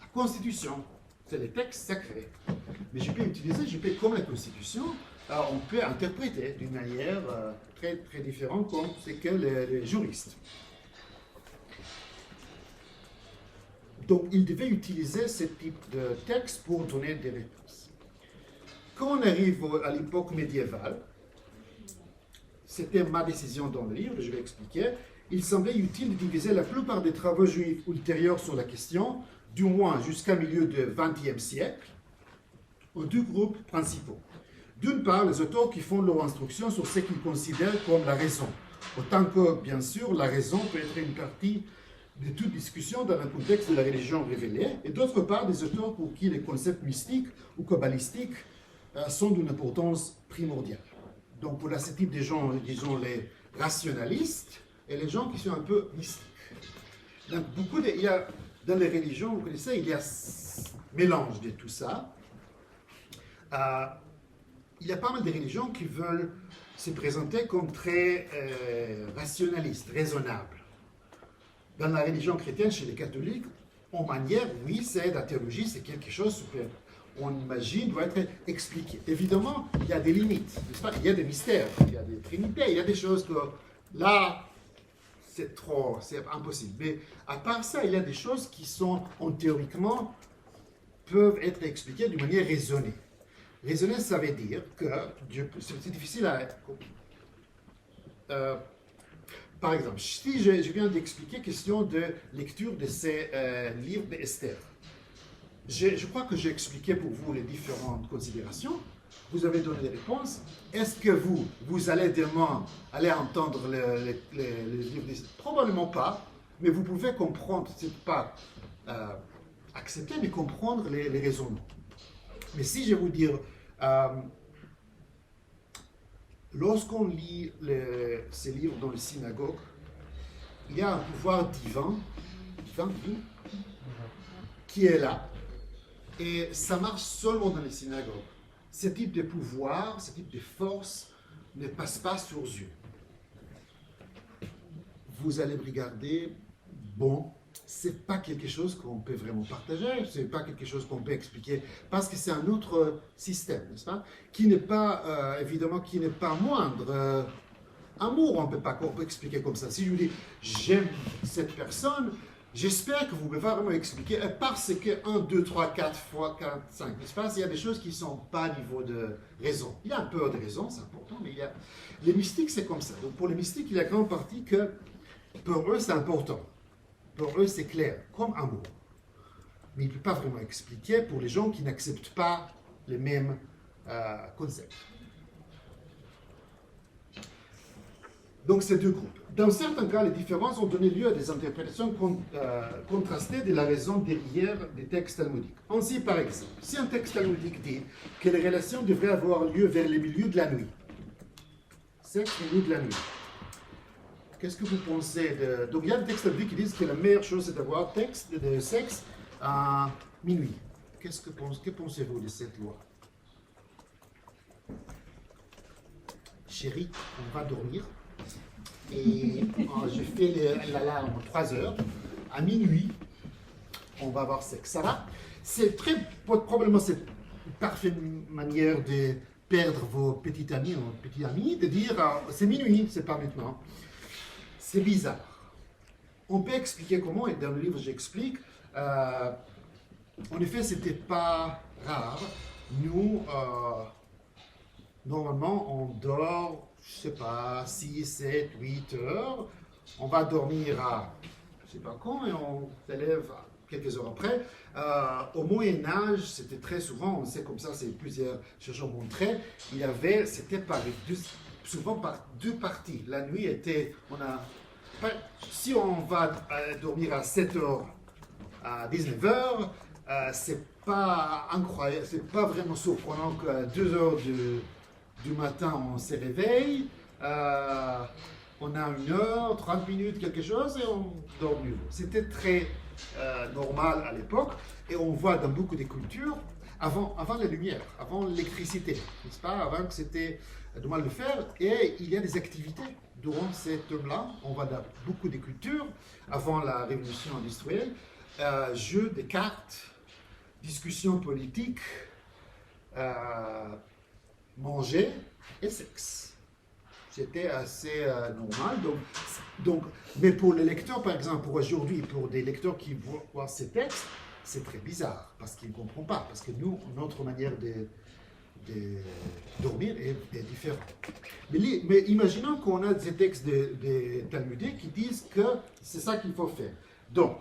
la Constitution, c'est les textes sacrés. Mais je peux, comme la Constitution, on peut interpréter d'une manière très, très différente comme c'est que les juristes. Donc, ils devaient utiliser ce type de texte pour donner des réponses. Quand on arrive à l'époque médiévale, c'était ma décision dans le livre, je vais expliquer, il semblait utile de diviser la plupart des travaux juifs ultérieurs sur la question, du moins jusqu'à milieu du XXe siècle, aux deux groupes principaux. D'une part, les auteurs qui font leur instruction sur ce qu'ils considèrent comme la raison, autant que, bien sûr, la raison peut être une partie de toute discussion dans le contexte de la religion révélée, et d'autre part, des auteurs pour qui les concepts mystiques ou kabbalistiques sont d'une importance primordiale. Donc, pour ce type de gens, disons les rationalistes, et les gens qui sont un peu mystiques. Donc, il y a, dans les religions, vous connaissez, il y a mélange de tout ça. Il y a pas mal de religions qui veulent se présenter comme très rationalistes, raisonnables. Dans la religion chrétienne, chez les catholiques, en manière, oui, c'est la théologie, c'est quelque chose qu'on imagine doit être expliqué. Évidemment, il y a des limites, n'est-ce pas? Il y a des mystères, il y a des trinités, il y a des choses que là, c'est impossible. Mais à part ça, il y a des choses qui sont, théoriquement, peuvent être expliquées d'une manière raisonnée. Raisonner, ça veut dire que, c'est difficile à... par exemple, si je viens d'expliquer question de lecture de ces livres d'Esther, je crois que j'ai expliqué pour vous les différentes considérations, vous avez donné des réponses. Est-ce que vous allez demain aller entendre les livres d'Esther? Probablement pas, mais vous pouvez comprendre, c'est pas accepter, mais comprendre les raisonnements. Mais si je vais vous dire, lorsqu'on lit ces livres dans les synagogues, il y a un pouvoir divin, qui est là. Et ça marche seulement dans les synagogues. Ce type de pouvoir, ce type de force ne passe pas sur yeux. Vous allez regarder, bon, c'est pas quelque chose qu'on peut vraiment partager, c'est pas quelque chose qu'on peut expliquer, parce que c'est un autre système, n'est-ce pas? Qui n'est pas, évidemment, qui n'est pas moindre. Amour, on peut pas expliquer comme ça. Si je vous dis, j'aime cette personne, j'espère que vous pouvez vraiment expliquer, parce que 1, 2, 3, 4 fois 4, 5, n'est-ce pas? Il y a des choses qui ne sont pas à niveau de raison. Il y a un peu de raison, c'est important, mais il y a... Les mystiques, c'est comme ça. Donc pour les mystiques, il y a une grande partie que, pour eux, c'est important. Pour eux, c'est clair, comme amour. Mais il ne peut pas vraiment expliquer pour les gens qui n'acceptent pas les mêmes concepts. Donc, ces deux groupes. Dans certains cas, les différences ont donné lieu à des interprétations contrastées de la raison derrière des textes talmudiques. Ainsi, par exemple, si un texte talmudique dit que les relations devraient avoir lieu vers le milieu de la nuit, c'est le milieu de la nuit. Qu'est-ce que vous pensez de... Donc, il y a des textes talmudiques qui disent que la meilleure chose, c'est d'avoir de sexe à minuit. Que pensez-vous de cette loi? Chérie, on va dormir. Et je fais l'alarme 3 heures. À minuit, on va avoir sexe. Ça va? C'est probablement c'est une parfaite manière de perdre vos petits amis, de dire c'est minuit, c'est pas maintenant. C'est bizarre. On peut expliquer comment, et dans le livre j'explique. En effet, c'était pas rare. Nous, normalement, on dort, je sais pas, 6, 7, 8 heures. On va dormir à, je sais pas quand, et on s'élève quelques heures après. Au Moyen-Âge, c'était très souvent, on sait comme ça, c'est plusieurs chercheurs montré, c'était souvent par deux parties. La nuit était, si on va dormir à 7h, à 19h, c'est pas incroyable, c'est pas vraiment surprenant qu'à 2h du matin, on se réveille, on a 1h, 30 minutes, quelque chose, et on dort de nouveau. C'était très normal à l'époque, et on voit dans beaucoup de cultures, avant la lumière, avant l'électricité, n'est-ce pas, avant que c'était normal de faire, et il y a des activités durant ces temps-là. On voit dans beaucoup de cultures, avant la révolution industrielle, jeux de cartes, discussions politiques, manger et sexe. C'était assez normal. Mais pour les lecteurs, par exemple, pour aujourd'hui, pour des lecteurs qui voient ces textes, c'est très bizarre parce qu'ils ne comprennent pas. Parce que nous, notre manière de dormir est différente. Mais imaginons qu'on a des textes de talmudiques qui disent que c'est ça qu'il faut faire. Donc,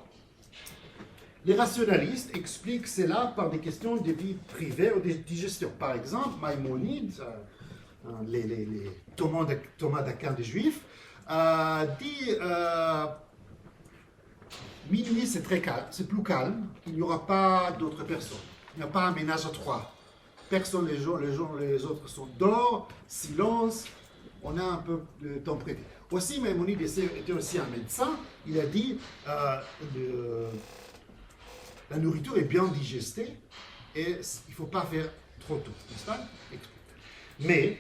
les rationalistes expliquent cela par des questions de vie privée ou de digestion. Par exemple, Maïmonide, les Thomas d'Aquin des Juifs, dit minuit c'est très calme, c'est plus calme, il n'y aura pas d'autres personnes, il n'y a pas un ménage à trois. Personne, les autres sont dehors, silence, on a un peu de temps prêté. Aussi, Maïmonide était aussi un médecin, il a dit la nourriture est bien digestée et il ne faut pas faire trop tôt, n'est-ce pas? Mais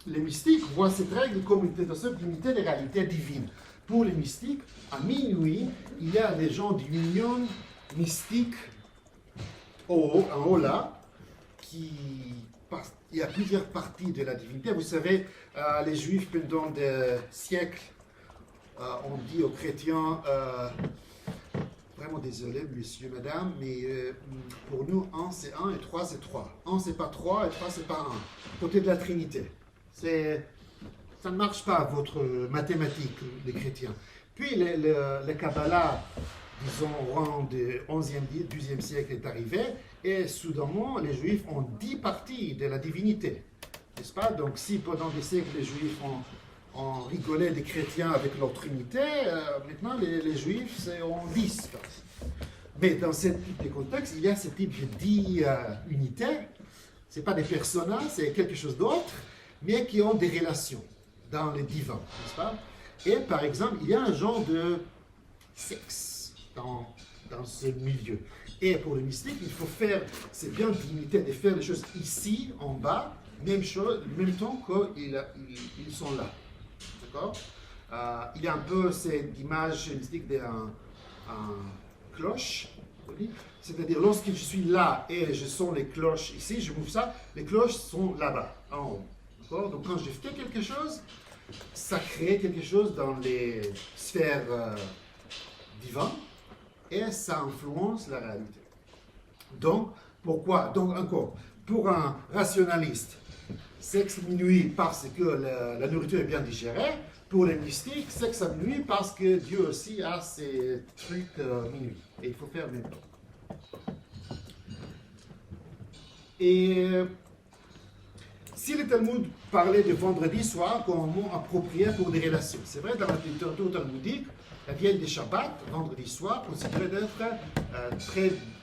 les mystiques voient cette règle comme une tentation de limiter les réalités divines. Pour les mystiques, à minuit, il y a des gens d'union mystique en haut là, il y a plusieurs parties de la divinité. Vous savez, les juifs pendant des siècles ont dit aux chrétiens, vraiment désolé, monsieur, madame, mais pour nous, 1 c'est 1 et 3 c'est 3. 1 c'est pas 3 et 3 c'est pas 1. Côté de la Trinité. Ça ne marche pas, votre mathématique, les chrétiens. Puis le Kabbalah, disons, au rang du 11e, 12e siècle est arrivé, et soudainement, les Juifs ont 10 parties de la divinité. N'est-ce pas? Donc, si pendant des siècles, les Juifs ont rigolé des chrétiens avec leur Trinité, maintenant, les Juifs ont 10 parties. Mais dans ce type de contexte, il y a ce type de 10 unités. Ce n'est pas des personnages, c'est quelque chose d'autre, mais qui ont des relations dans le divin, n'est-ce pas? Et par exemple, il y a un genre de sexe dans ce milieu. Et pour le mystique, il faut faire, c'est bien d'imiter, de faire les choses ici, en bas, même temps qu'ils sont là. D'accord? Il y a un peu cette image mystique d'un cloche. C'est-à-dire, lorsque je suis là et je sens les cloches ici, je m'ouvre ça, les cloches sont là-bas, en haut. D'accord? Donc, quand je fais quelque chose, ça crée quelque chose dans les sphères divines et ça influence la réalité. Donc, pourquoi? Donc, encore, pour un rationaliste, sexe minuit parce que la nourriture est bien digérée. Pour les mystiques, sexe à minuit parce que Dieu aussi a ses trucs minuit. Et il faut faire même temps. Et si le Talmud parlait de vendredi soir comme un mot approprié pour des relations, c'est vrai, dans la littérature talmudique, la vieille des Shabbat, vendredi soir, considérée d'être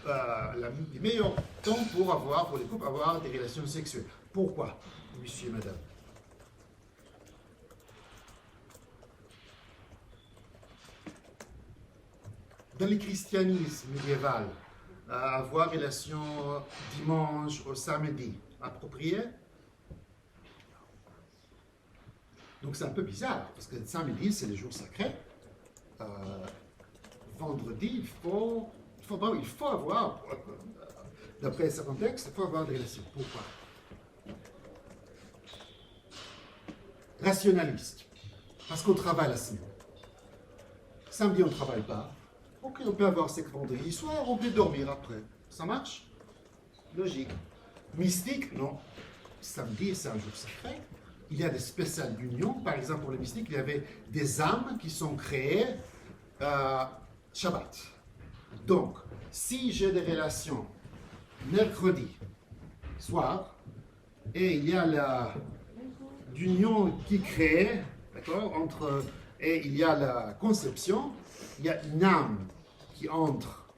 le meilleur temps pour les couples avoir des relations sexuelles. Pourquoi, monsieur et madame? Dans le christianisme médiéval, avoir relation dimanche au samedi, approprié? Donc c'est un peu bizarre, parce que le samedi, c'est le jour sacré. Vendredi, il faut avoir, d'après ce contexte, il faut avoir des relations. Pourquoi? Rationaliste, parce qu'on travaille la semaine. Samedi, on ne travaille pas. Ok, on peut avoir sexe vendredi soir, on peut dormir après. Ça marche? Logique. Mystique, non. Samedi, c'est un jour sacré. Il y a des spéciales unions. Par exemple, pour les mystiques, il y avait des âmes qui sont créées Shabbat. Donc, si j'ai des relations mercredi soir, et il y a l'union qui crée, d'accord, et il y a la conception, il y a une âme qui entre.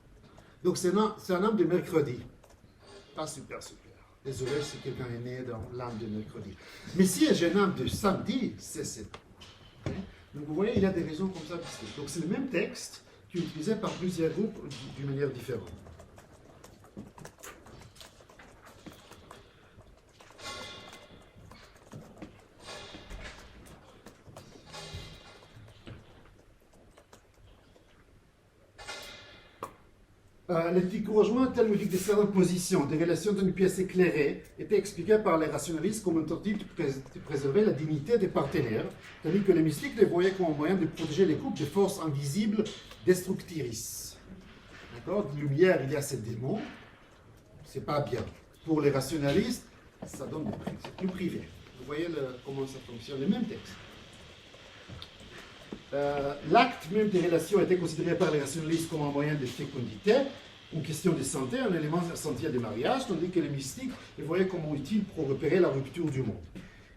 Donc c'est un âme de mercredi. Pas super. Désolé si quelqu'un est né dans l'âme de mercredi. Mais si j'ai une âme de samedi, c'est ça. Okay? Donc vous voyez, il y a des raisons comme ça. Donc c'est le même texte qui est utilisé par plusieurs groupes d'une manière différente. Le découragement talmudique de certaines positions, des relations d'une pièce éclairée, était expliqué par les rationalistes comme un tentative de préserver la dignité des partenaires, tandis que les mystiques les voyaient comme un moyen de protéger les couples des forces invisibles destructrices. D'accord? De lumière, il y a ces démons, c'est pas bien. Pour les rationalistes, ça donne c'est plus privé. Vous voyez comment ça fonctionne, le même texte. L'acte même des relations était considéré par les rationalistes comme un moyen de fécondité, une question de santé, un élément essentiel des mariages, tandis que les mystiques les voyaient comme utile pour repérer la rupture du monde.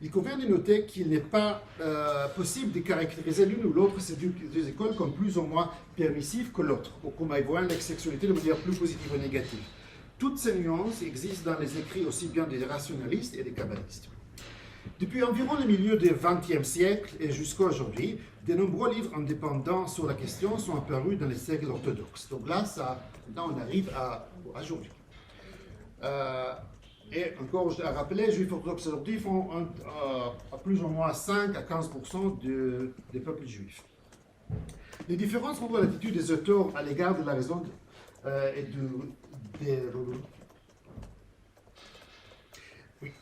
Il convient de noter qu'il n'est pas possible de caractériser l'une ou l'autre ces deux écoles comme plus ou moins permissives que l'autre, ou comme ils voient la sexualité de manière plus positive ou négative. Toutes ces nuances existent dans les écrits aussi bien des rationalistes et des kabbalistes. Depuis environ le milieu du XXe siècle et jusqu'à aujourd'hui, de nombreux livres indépendants sur la question sont apparus dans les cercles orthodoxes. Donc là, on arrive à aujourd'hui. Et encore, je l'ai rappelé, les juifs orthodoxes aujourd'hui font à plus ou moins 5 à 15% des peuples juifs. Les différences entre l'attitude des auteurs à l'égard de la raison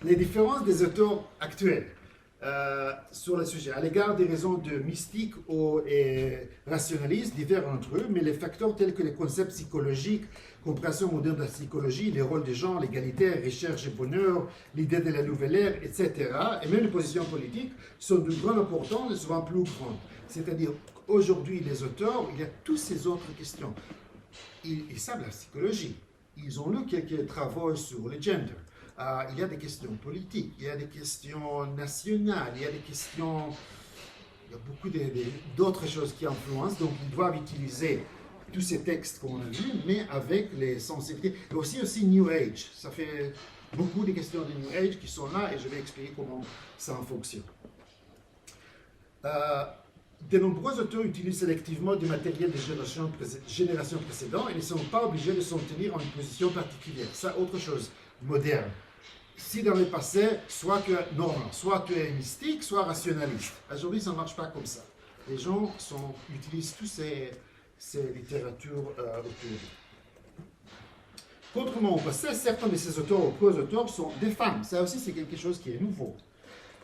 les différences des auteurs actuels sur le sujet, à l'égard des raisons de mystiques et rationalistes, diffèrent entre eux, mais les facteurs tels que les concepts psychologiques, compréhension moderne de la psychologie, les rôles des gens, l'égalité, recherche et bonheur, l'idée de la nouvelle ère, etc., et même les positions politiques, sont de grande importance et souvent plus grandes. C'est-à-dire, aujourd'hui, les auteurs, il y a toutes ces autres questions. Ils savent la psychologie. Ils ont lu quelques travaux sur le gender. Il y a des questions politiques, il y a des questions nationales, il y a beaucoup d'autres choses qui influencent, donc ils doivent utiliser tous ces textes qu'on a vus, mais avec les sensibilités. Et aussi New Age, ça fait beaucoup de questions de New Age qui sont là et je vais expliquer comment ça fonctionne. De nombreux auteurs utilisent sélectivement du matériel des générations précédentes et ne sont pas obligés de s'en tenir en une position particulière. Ça, autre chose, moderne. Si dans le passé, soit tu es mystique, soit rationaliste. Aujourd'hui, ça ne marche pas comme ça. Les gens utilisent toutes ces littératures autour. Contrairement au passé, certains de ces auteurs ou co-auteurs sont des femmes. Ça aussi, c'est quelque chose qui est nouveau.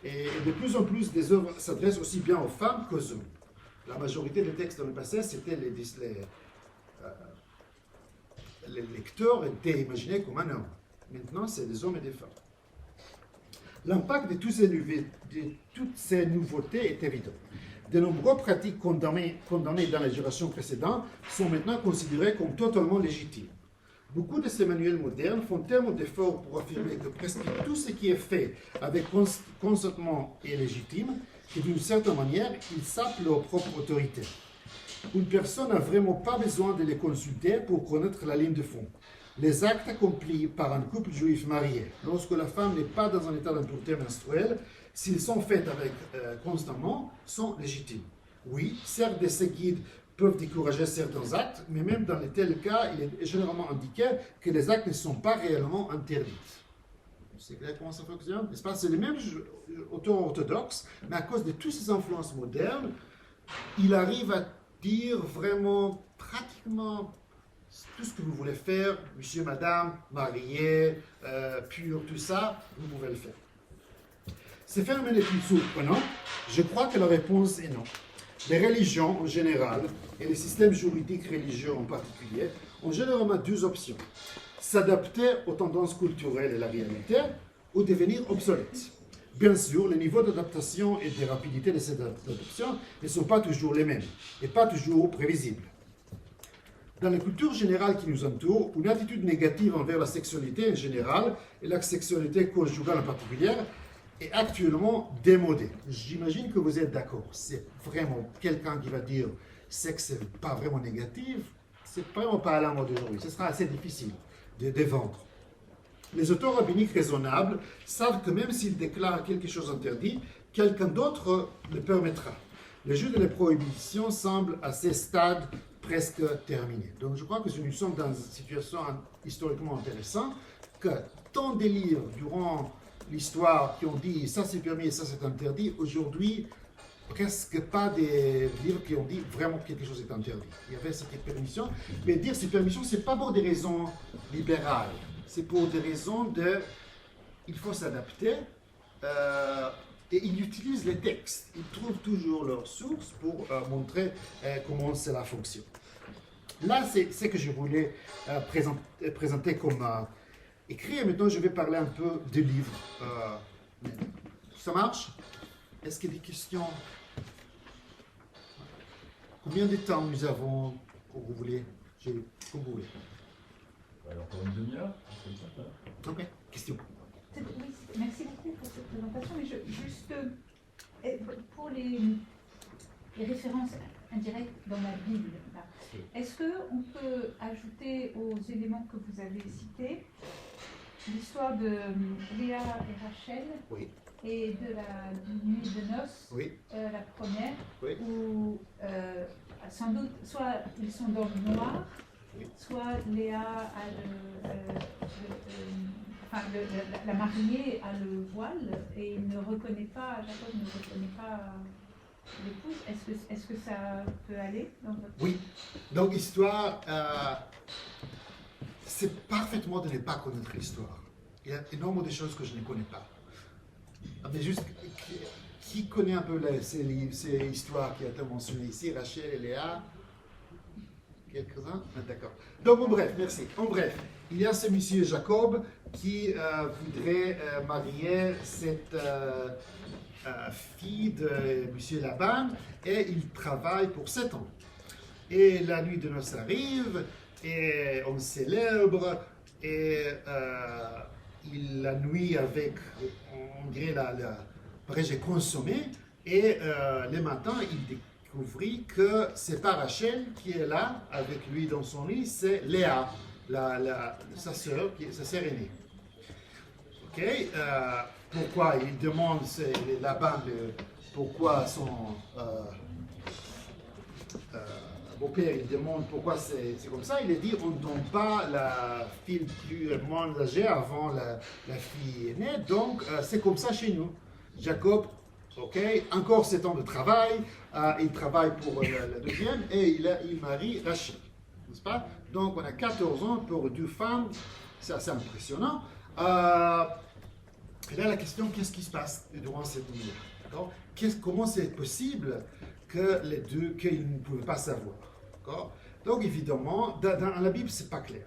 Et de plus en plus, des œuvres s'adressent aussi bien aux femmes qu'aux hommes. La majorité des textes dans le passé, c'était les lecteurs étaient imaginés comme un homme. Maintenant, c'est des hommes et des femmes. L'impact de toutes ces nouveautés est évident. De nombreuses pratiques condamnées dans les générations précédentes sont maintenant considérées comme totalement légitimes. Beaucoup de ces manuels modernes font tellement d'efforts pour affirmer que presque tout ce qui est fait avec consentement est légitime, que d'une certaine manière, ils sapent leur propre autorité. Une personne n'a vraiment pas besoin de les consulter pour connaître la ligne de fond. Les actes accomplis par un couple juif marié, lorsque la femme n'est pas dans un état d'impureté menstruelle, s'ils sont faits constamment, sont légitimes. Oui, certes, ces guides peuvent décourager certains actes, mais même dans de tels cas, il est généralement indiqué que les actes ne sont pas réellement interdits. C'est clair comment ça fonctionne? N'est-ce pas? C'est les mêmes auteurs orthodoxes, mais à cause de toutes ces influences modernes, il arrive à dire vraiment pratiquement tout ce que vous voulez faire, monsieur, madame, marié, pur, tout ça, vous pouvez le faire. Ce phénomène est-il surprenant? Je crois que la réponse est non. Les religions en général, et les systèmes juridiques religieux en particulier, ont généralement deux options. S'adapter aux tendances culturelles et la réalité, ou devenir obsolètes. Bien sûr, les niveaux d'adaptation et de rapidité de cette adaptation ne sont pas toujours les mêmes, et pas toujours prévisibles. dans la culture générale qui nous entoure, une attitude négative envers la sexualité en général et la sexualité conjugale en particulier est actuellement démodée. J'imagine que vous êtes d'accord. C'est vraiment quelqu'un qui va dire sexe n'est pas vraiment négatif, c'est vraiment pas à la mode aujourd'hui. Ce sera assez difficile de vendre. Les auteurs rabbiniques raisonnables savent que même s'ils déclarent quelque chose d'interdit, quelqu'un d'autre le permettra. Le jeu de la prohibition semble à ces stades presque terminé. Donc je crois que nous sommes dans une situation historiquement intéressante, que tant des livres durant l'histoire qui ont dit ça c'est permis et ça c'est interdit, aujourd'hui presque pas des livres qui ont dit vraiment que quelque chose est interdit. Il y avait cette permission, mais dire ces permissions, c'est pas pour des raisons libérales, c'est pour des raisons de il faut s'adapter. Et ils utilisent les textes, ils trouvent toujours leurs sources pour montrer comment cela fonctionne. Là, c'est ce que je voulais présenter comme écrit. Et maintenant, je vais parler un peu de livres. Ça marche? Est-ce qu'il y a des questions? Combien de temps nous avons, comme vous voulez? Comme vous voulez. Alors, encore une demi-heure. Ok, question. Oui, merci beaucoup pour cette présentation. Mais juste pour les références indirectes dans la Bible, est-ce qu'on peut ajouter aux éléments que vous avez cités l'histoire de Léa et Rachel Oui. et de la nuit de noces, Oui. la première, Oui. où sans doute soit ils sont dans le noir, Oui. soit Léa a la mariée a le voile et il ne reconnaît pas, Jacob ne reconnaît pas l'épouse. Est-ce que ça peut aller dans votre... Oui. Donc l'histoire, c'est parfaitement de ne pas connaître l'histoire. Il y a énormément de choses que je ne connais pas. Mais juste, qui connaît un peu ces histoires qui ont été mentionnées ici, Rachel et Léa? Quelques-uns? Ah, d'accord. Donc, en bref, merci. En bref, il y a ce monsieur Jacob qui voudrait marier cette fille de monsieur Laban et il travaille pour 7 ans. Et la nuit de noces arrive et on célèbre et la nuit avec, on dirait, j'ai consommé et le matin il découvrit que c'est pas Rachel qui est là avec lui dans son lit, c'est Léa, sa sœur aînée. Ok, pourquoi il demande Laban pourquoi son beau-père il demande pourquoi c'est comme ça. Il a dit on ne donne pas la fille moins âgée avant la fille aînée, donc c'est comme ça chez nous. Jacob, ok, encore 7 ans de travail, il travaille pour la deuxième et il marie Rachel, n'est-ce pas? Donc on a 14 ans pour 2 femmes, c'est assez impressionnant. Et là la question, qu'est-ce qui se passe durant cette nuit? Comment c'est possible que les deux, qu'ils ne pouvaient pas savoir? Donc évidemment, dans la Bible c'est pas clair.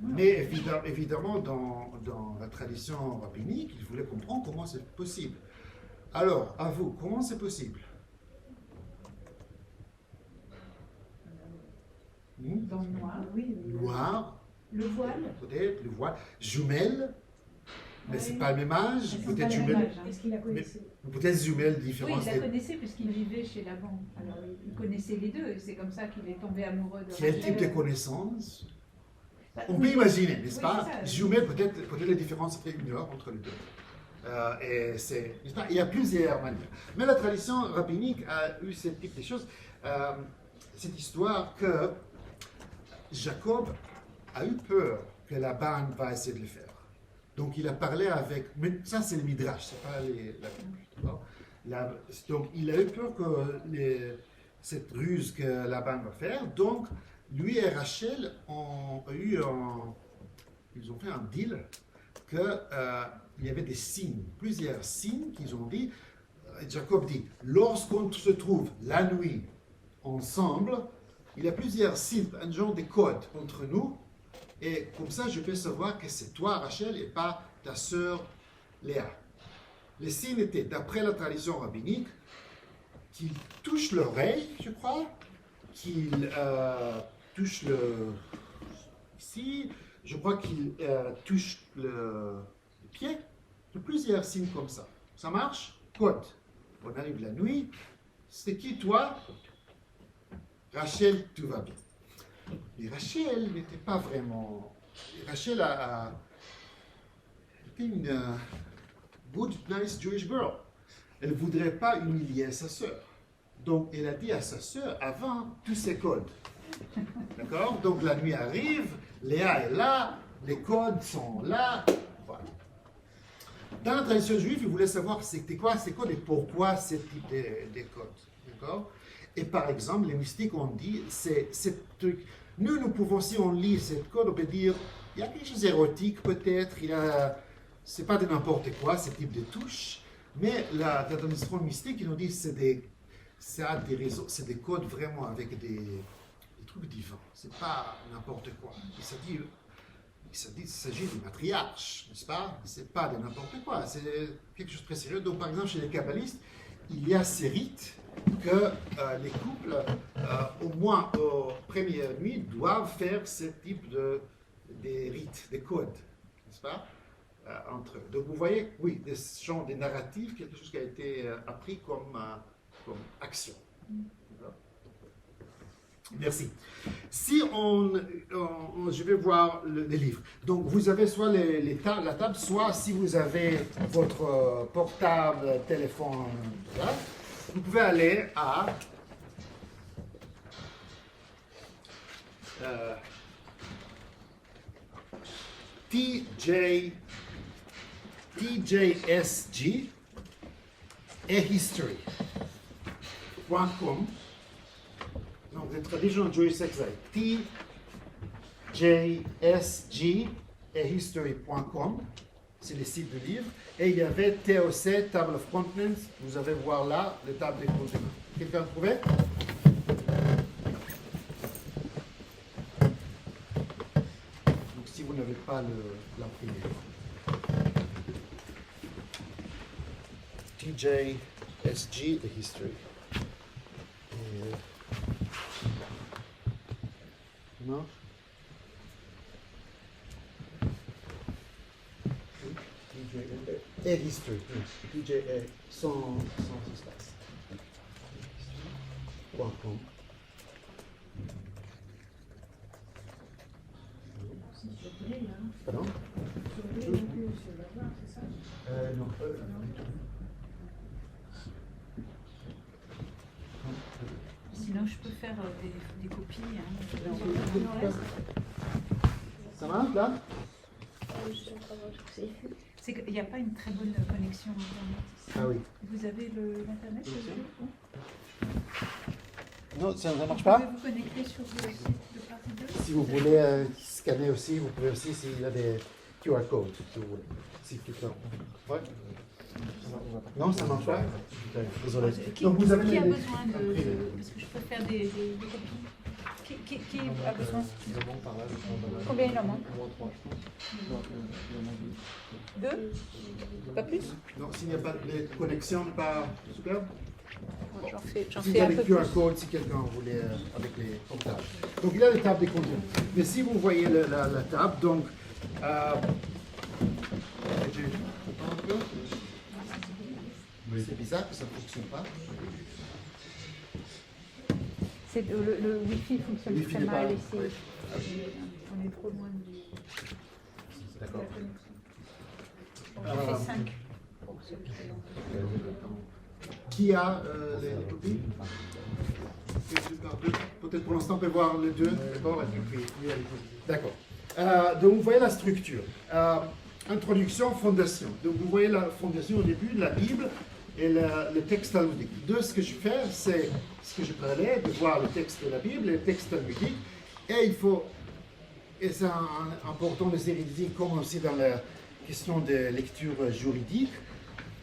Mais évidemment dans la tradition rabbinique, il voulait comprendre comment c'est possible. Alors, à vous, comment c'est possible? Dans le noir, oui. Noir. Le voile. Peut-être, le voile. Jumelles. Mais Oui. c'est pas le même âge. Peut-être jumelles. Est-ce qu'il la connaissait? Peut-être jumelles Oui, différentes. il la connaissait puisqu'il vivait chez Laban. Alors, il connaissait les deux et c'est comme ça qu'il est tombé amoureux de Quel Rachel. type de connaissance? On oui. peut imaginer, n'est-ce Oui, pas? c'est ça. Jumelles, peut-être la différence fait 1 heure entre les deux. Il y a plusieurs manières. Mais la tradition rabbinique a eu ce type de choses. Cette histoire que Jacob a eu peur que Laban va essayer de le faire. Donc il a parlé avec... Mais ça c'est le Midrash, c'est pas la Bible. Donc il a eu peur que cette ruse que Laban va faire. Donc lui et Rachel ils ont fait un deal que... il y avait des signes, plusieurs signes qu'ils ont dit. Jacob dit, lorsqu'on se trouve la nuit ensemble, il y a plusieurs signes, un genre de code entre nous, et comme ça je peux savoir que c'est toi Rachel et pas ta sœur Léa. Les signes étaient, d'après la tradition rabbinique, qu'ils touchent l'oreille, je crois, qu'ils touche ici, je crois qu'il touche le pied, de plusieurs signes comme ça. Ça marche? Code. On arrive la nuit. C'est qui toi? Rachel, tout va bien. Mais Rachel n'était pas vraiment... Rachel était une good, nice Jewish girl. Elle ne voudrait pas humilier sa sœur. Donc, elle a dit à sa sœur, avant, tous ces codes. D'accord? Donc, la nuit arrive, Léa est là, les codes sont là. Voilà. Dans la tradition juive, ils voulaient savoir c'était quoi ces codes et pourquoi ce type de codes. D'accord? Et par exemple, les mystiques ont dit, c'est ce truc. Nous pouvons, si on lit cette code, on peut dire, il y a quelque chose d'érotique peut-être, c'est pas de n'importe quoi, ce type de touche, mais la tradition mystique, ils nous disent, c'est des codes vraiment avec des trucs divins. C'est pas n'importe quoi. Il s'agit de matriarches, n'est-ce pas? C'est pas de n'importe quoi. C'est quelque chose de très sérieux. Donc, par exemple, chez les kabbalistes, il y a ces rites que les couples, au moins aux premières nuits, doivent faire ce type des rites, des codes, n'est-ce pas? Entre eux. Donc, vous voyez, oui, des narratifs, quelque chose qui a été appris comme action. Merci. Si je vais voir les livres. Donc, vous avez soit la table, soit si vous avez votre portable, téléphone, là, vous pouvez aller à TJSG et history.com. Donc, the traditional Jewish sex life. TJSG et history.com. C'est le site du livre. Et il y avait TOC, Table of Contents. Vous allez voir là, le table des contenants. Quelqu'un a trouvé? Donc, si vous n'avez pas l'imprimé. TJSG et History. Non? Et History. TJA sans espace. .com. Pardon? Non. Sinon, je peux faire des copies. Ça marche là? C'est qu'il n'y a pas une très bonne connexion Internet ici. Ah oui. Vous avez l'Internet dessus? Non, ça ne marche Vous pas? pouvez vous connecter sur le site de Partie 2? Si vous voulez scanner aussi, vous pouvez aussi s'il y a des QR codes, si vous voulez. Si quelqu'un. Ouais. Non, ça ne marche pas? Désolé. Qui Donc vous avez a les- besoin parce que je peux faire des copies. Qui a besoin? Combien il en manque? Deux? Pas plus? Non, s'il n'y a pas de connexion, pas super. J'en fais Si vous un avez peu le plus. QR code, si quelqu'un voulait avec les portables. Donc il y a les tables des contenus. Mais si vous voyez la table, donc. C'est bizarre que ça ne fonctionne pas. Le Wi-Fi fonctionne Le Wi-Fi très n'est mal pas- ici. ouais. On est trop loin de D'accord. la connexion. J'en fais 5 pour ceux qui Qui a les copies? Peut-être pour l'instant on peut voir les deux. D'accord. D'accord. Donc vous voyez la structure. Introduction, fondation. Donc vous voyez la fondation au début, la Bible et le texte talmudique. De ce que je fais, c'est ce que je parlais, de voir le texte de la Bible et le texte talmudique. Et c'est important de s'éridiser comme aussi dans la question de lecture juridique.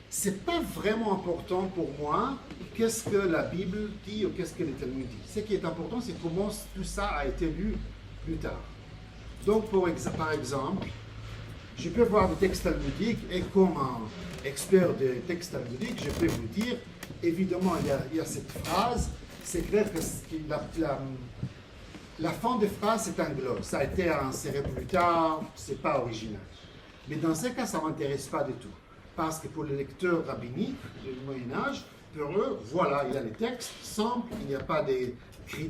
C'est pas vraiment important pour moi qu'est-ce que la Bible dit ou qu'est-ce que le Talmud dit. Ce qui est important, c'est comment tout ça a été lu plus tard. Donc, par exemple, je peux voir des textes talmudiques et comme un expert des textes talmudiques, je peux vous dire, évidemment, il y a cette phrase, c'est clair que la fin de phrase c'est un glose. Ça a été inséré plus tard, c'est pas original. Mais dans ce cas, ça ne m'intéresse pas du tout. Parce que pour les lecteurs rabbiniques du Moyen-Âge, pour eux, voilà, il y a les textes simples, il n'y a pas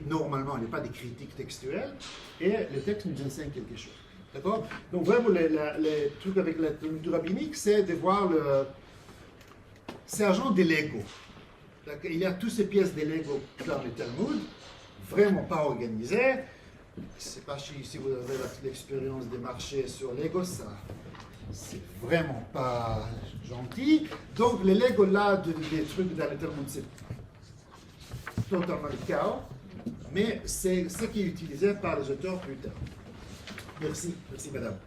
normalement, il n'y a pas de critiques textuelles, et le texte nous enseigne quelque chose. D'accord? Donc vraiment, les trucs avec la lecture rabbinique, c'est de voir c'est un genre de Lego. Il y a toutes ces pièces de Lego dans le Talmud, vraiment pas organisées. Je ne sais pas si vous avez l'expérience de marcher sur Lego, ça, c'est vraiment pas gentil. Donc les Lego là, des trucs dans le Talmud, c'est totalement le chaos, mais c'est ce qui est utilisé par les auteurs plus tard. Merci madame.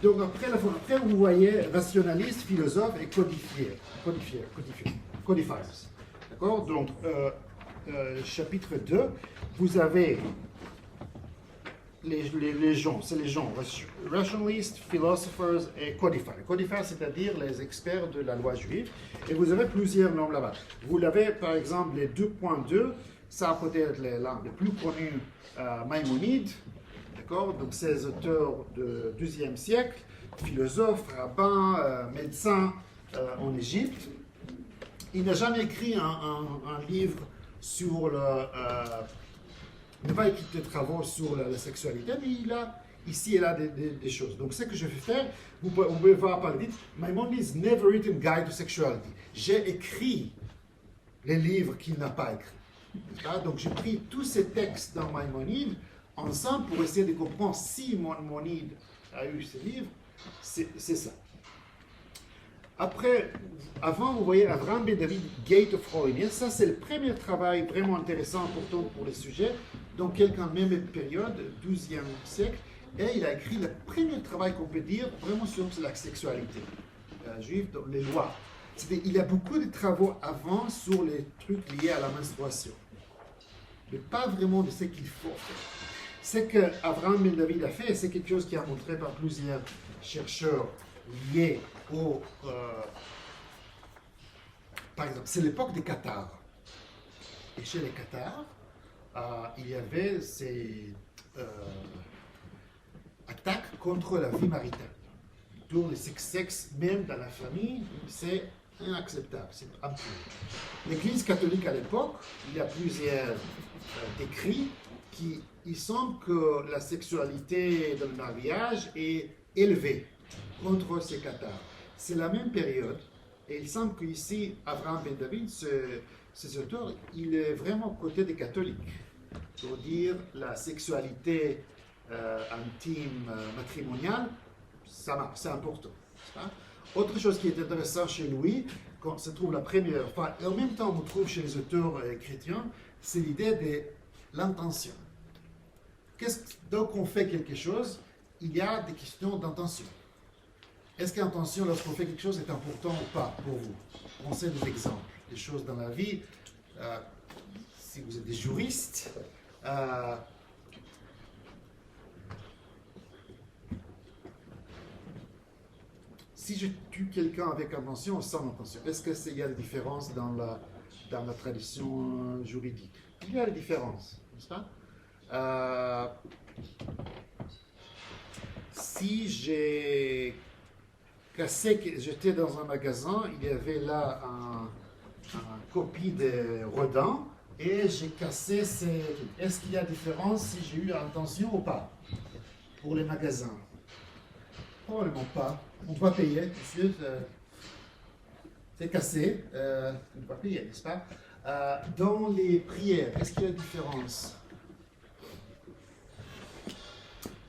Donc après, vous voyez rationaliste, philosophe et codifiers. D'accord? Donc, chapitre 2, vous avez les gens, c'est les gens, rationalistes, philosophers et codifiers. Codifiers, c'est-à-dire les experts de la loi juive. Et vous avez plusieurs noms là-bas. Vous l'avez, par exemple, les 2.2, ça peut-être l'un des plus connus, Maïmonide. D'accord? Donc, ces auteurs du XIIe siècle, philosophes, rabbins, médecins en Égypte. Il n'a jamais écrit un livre sur il n'a pas écrit de travaux sur la sexualité, mais ici et là des choses. Donc, ce que je vais faire, on peut voir par le titre, Maimonides Never Written Guide to Sexuality. J'ai écrit les livres qu'il n'a pas écrits. Donc, j'ai pris tous ces textes dans Maïmonide ensemble pour essayer de comprendre si Maïmonide a eu ces livres. C'est ça. Après, avant, vous voyez Avraham Ben David, Gate of Holiness. Ça, c'est le premier travail vraiment intéressant, important pour les sujets. Donc, quelqu'un même période, 12e siècle. Et il a écrit le premier travail qu'on peut dire vraiment sur la sexualité juive, donc les lois. Il y a beaucoup de travaux avant sur les trucs liés à la menstruation. Mais pas vraiment de ce qu'il faut faire. Ce qu'Avraham Ben David a fait, c'est quelque chose qui a montré par plusieurs chercheurs liés au... par exemple, c'est l'époque des Cathares. Et chez les Cathares, il y avait ces attaques contre la vie maritale. Pour les sexe, même dans la famille, c'est inacceptable, c'est absurde. L'Église catholique à l'époque, il y a plusieurs écrits qui il semble que la sexualité dans le mariage est élevée contre ces Cathares. C'est la même période, et il semble qu'ici, Avraham Ben David, ces auteurs, il est vraiment côté des catholiques, pour dire la sexualité intime, matrimoniale, c'est important. Autre chose qui est intéressant chez lui, quand se trouve la première fois, et en même temps on trouve chez les auteurs chrétiens, c'est l'idée de l'intention. Donc on fait quelque chose, il y a des questions d'intention. Est-ce que l'intention, lorsqu'on fait quelque chose, est important ou pas pour vous? Pensez des exemples, des choses dans la vie. Si vous êtes des juristes, si je tue quelqu'un avec intention ou sans intention, est-ce qu'il y a des différences dans la tradition juridique? Il y a des différences, n'est-ce pas? Si j'ai cassé, j'étais dans un magasin, il y avait là une copie de Rodin et j'ai cassé ces... Est-ce qu'il y a différence si j'ai eu intention ou pas pour les magasins? Probablement pas. On doit payer, monsieur. C'est cassé. On doit payer, n'est-ce pas? Dans les prières, est-ce qu'il y a une différence?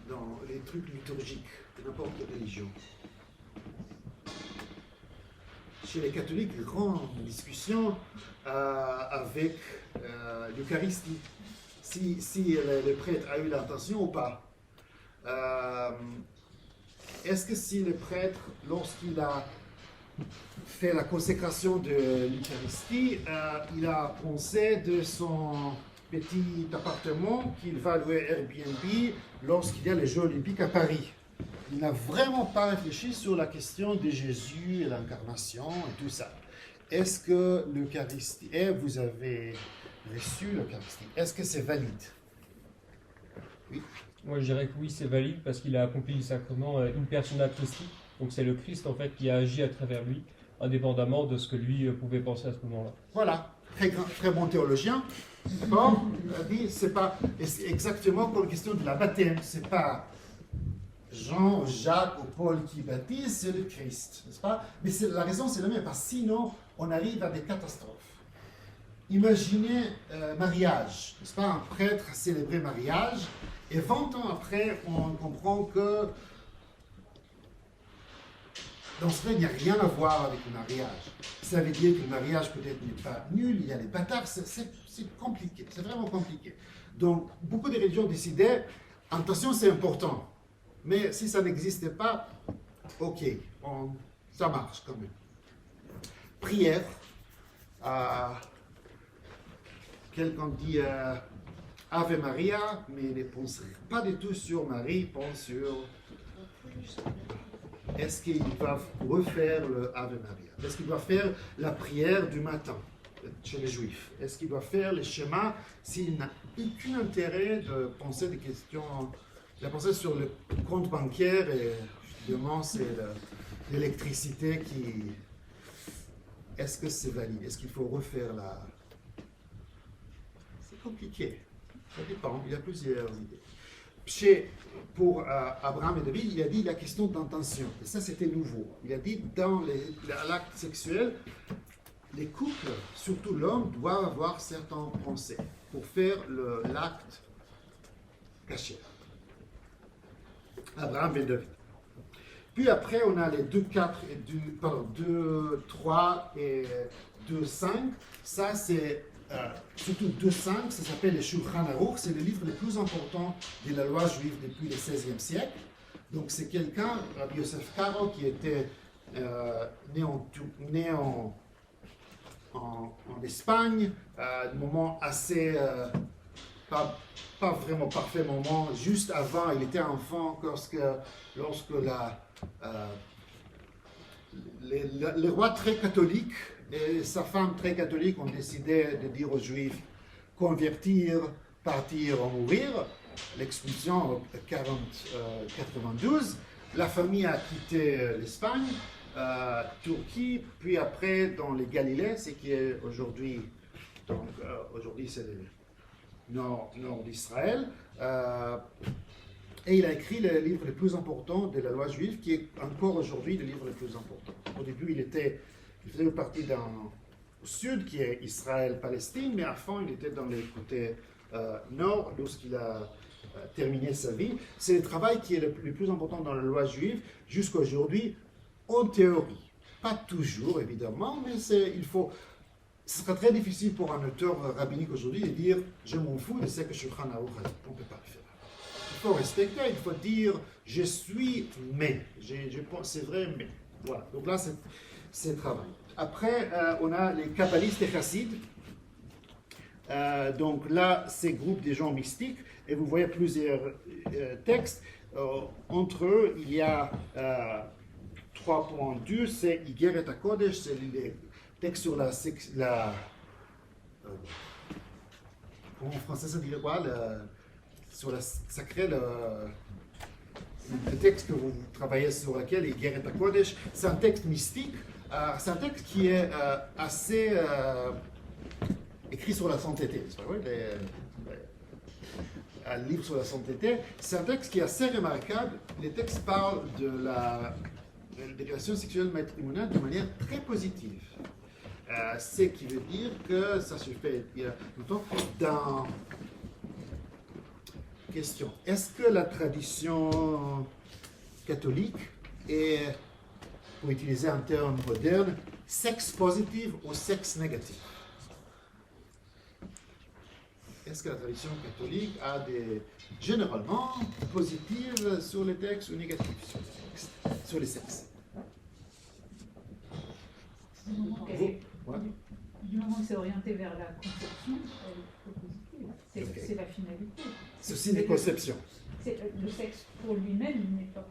Dans les trucs liturgiques de n'importe quelle religion. Chez les catholiques, grande discussion avec l'Eucharistie. Si le prêtre a eu l'intention ou pas. Est-ce que si le prêtre, lorsqu'il a fait la consécration de l'Eucharistie, il a pensé de son petit appartement qu'il va louer Airbnb lorsqu'il y a les Jeux Olympiques à Paris. Il n'a vraiment pas réfléchi sur la question de Jésus et l'incarnation et tout ça. Est-ce que l'Eucharistie, et vous avez reçu l'Eucharistie, est-ce que c'est valide? Moi, je dirais que oui, c'est valide parce qu'il a accompli le sacrement in persona Christi. Donc, c'est le Christ, en fait, qui a agi à travers lui, indépendamment de ce que lui pouvait penser à ce moment-là. Voilà, très bon théologien. D'accord? Il a dit, c'est pas c'est exactement pour la question de la baptême. C'est pas Jean, Jacques ou Paul qui baptise, c'est le Christ, n'est-ce pas? Mais la raison, c'est la même, parce que sinon, on arrive à des catastrophes. Imaginez mariage, n'est-ce pas? Un prêtre a célébré mariage, et 20 ans après, on comprend que dans ce cas, il n'y a rien à voir avec le mariage. Ça veut dire que le mariage peut-être n'est pas nul, il y a les bâtards, c'est compliqué, c'est vraiment compliqué. Donc, beaucoup de religions décidaient, intention c'est important, mais si ça n'existait pas, ok, ça marche quand même. Prière, quelqu'un dit Ave Maria, mais ne pense pas du tout sur Marie, pense sur... Est-ce qu'ils doivent refaire le Ave Maria? Est-ce qu'ils doivent faire la prière du matin chez les Juifs? Est-ce qu'ils doivent faire le schéma s'il n'a aucun intérêt de penser des questions, de penser sur le compte bancaire et évidemment c'est l'électricité qui... Est-ce que c'est valide? Est-ce qu'il faut refaire la... C'est compliqué. Ça dépend. Il y a plusieurs idées. Pour Abraham et David, il a dit la question d'intention. Et ça, c'était nouveau. Il a dit dans l'acte sexuel, les couples, surtout l'homme, doivent avoir certaines pensées pour faire l'acte caché. Abraham et David. Puis après, on a les 2.4 et 2.3 et 2.5. Ça, c'est surtout 2.5, ça s'appelle le Shulchan Aruch, c'est le livre le plus important de la loi juive depuis le XVIe siècle. Donc c'est quelqu'un, Rabbi Yosef Karo, qui était né en Espagne, un moment assez, pas vraiment parfait moment, juste avant, il était enfant, lorsque le roi très catholique et sa femme très catholique ont décidé de dire aux Juifs convertir, partir ou mourir. L'expulsion en 92. La famille a quitté l'Espagne, Turquie, puis après dans les Galilées, ce qui est aujourd'hui, donc aujourd'hui c'est le nord d'Israël. Et il a écrit le livre le plus important de la loi juive, qui est encore aujourd'hui le livre le plus important. Au début, il faisait partie au sud, qui est Israël-Palestine, mais à fond, il était dans les côtés nord, lorsqu'il a terminé sa vie. C'est le travail qui est le plus important dans la loi juive, jusqu'à aujourd'hui, en théorie. Pas toujours, évidemment, mais ce sera très difficile pour un auteur rabbinique aujourd'hui de dire « je m'en fous de ce que Shulchan Aruch a dit ». On ne peut pas le faire. Il faut respecter, il faut dire « je suis, mais ». C'est vrai, mais. Voilà, donc là, c'est le travail. Après, on a les kabbalistes et chassides. Donc là, c'est groupe des gens mystiques, et vous voyez plusieurs textes. Entre eux, il y a 3.2, c'est Igeret HaKodesh, c'est les textes sur comment en français ça dit quoi? Sur la sacrée, le texte que vous travaillez sur lequel, Igeret HaKodesh, c'est un texte mystique. C'est un texte qui est assez écrit sur la sainteté. C'est pas vrai, un livre sur la sainteté. C'est un texte qui est assez remarquable. Les textes parlent des relations sexuelles matrimoniales de manière très positive. Ce qui veut dire que ça se fait il y a longtemps. Dans question, est-ce que la tradition catholique est, pour utiliser un terme moderne, sexe positif ou sexe négatif? Est-ce que la tradition catholique a généralement positives sur les textes ou négatives sur les sexes? Du moment que c'est orienté vers la conception, c'est la finalité. C'est aussi des conceptions. Le sexe pour lui-même n'est pas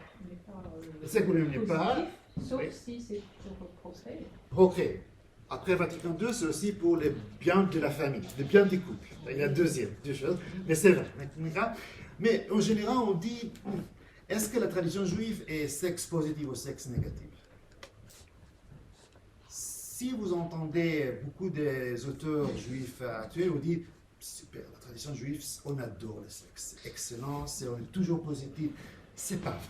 le sexe pour lui-même n'est pas, sauf si c'est pour procréer. Procréer. Après Vatican II, c'est aussi pour le bien de la famille, le bien des couples. Il y a deux choses, mais c'est vrai. Mais en général, on dit, est-ce que la tradition juive est sexe positif ou sexe négatif? Si vous entendez beaucoup des auteurs juifs actuels, vous dites, super, la tradition juive, on adore le sexe, c'est excellent, on est toujours positif. C'est pas vrai,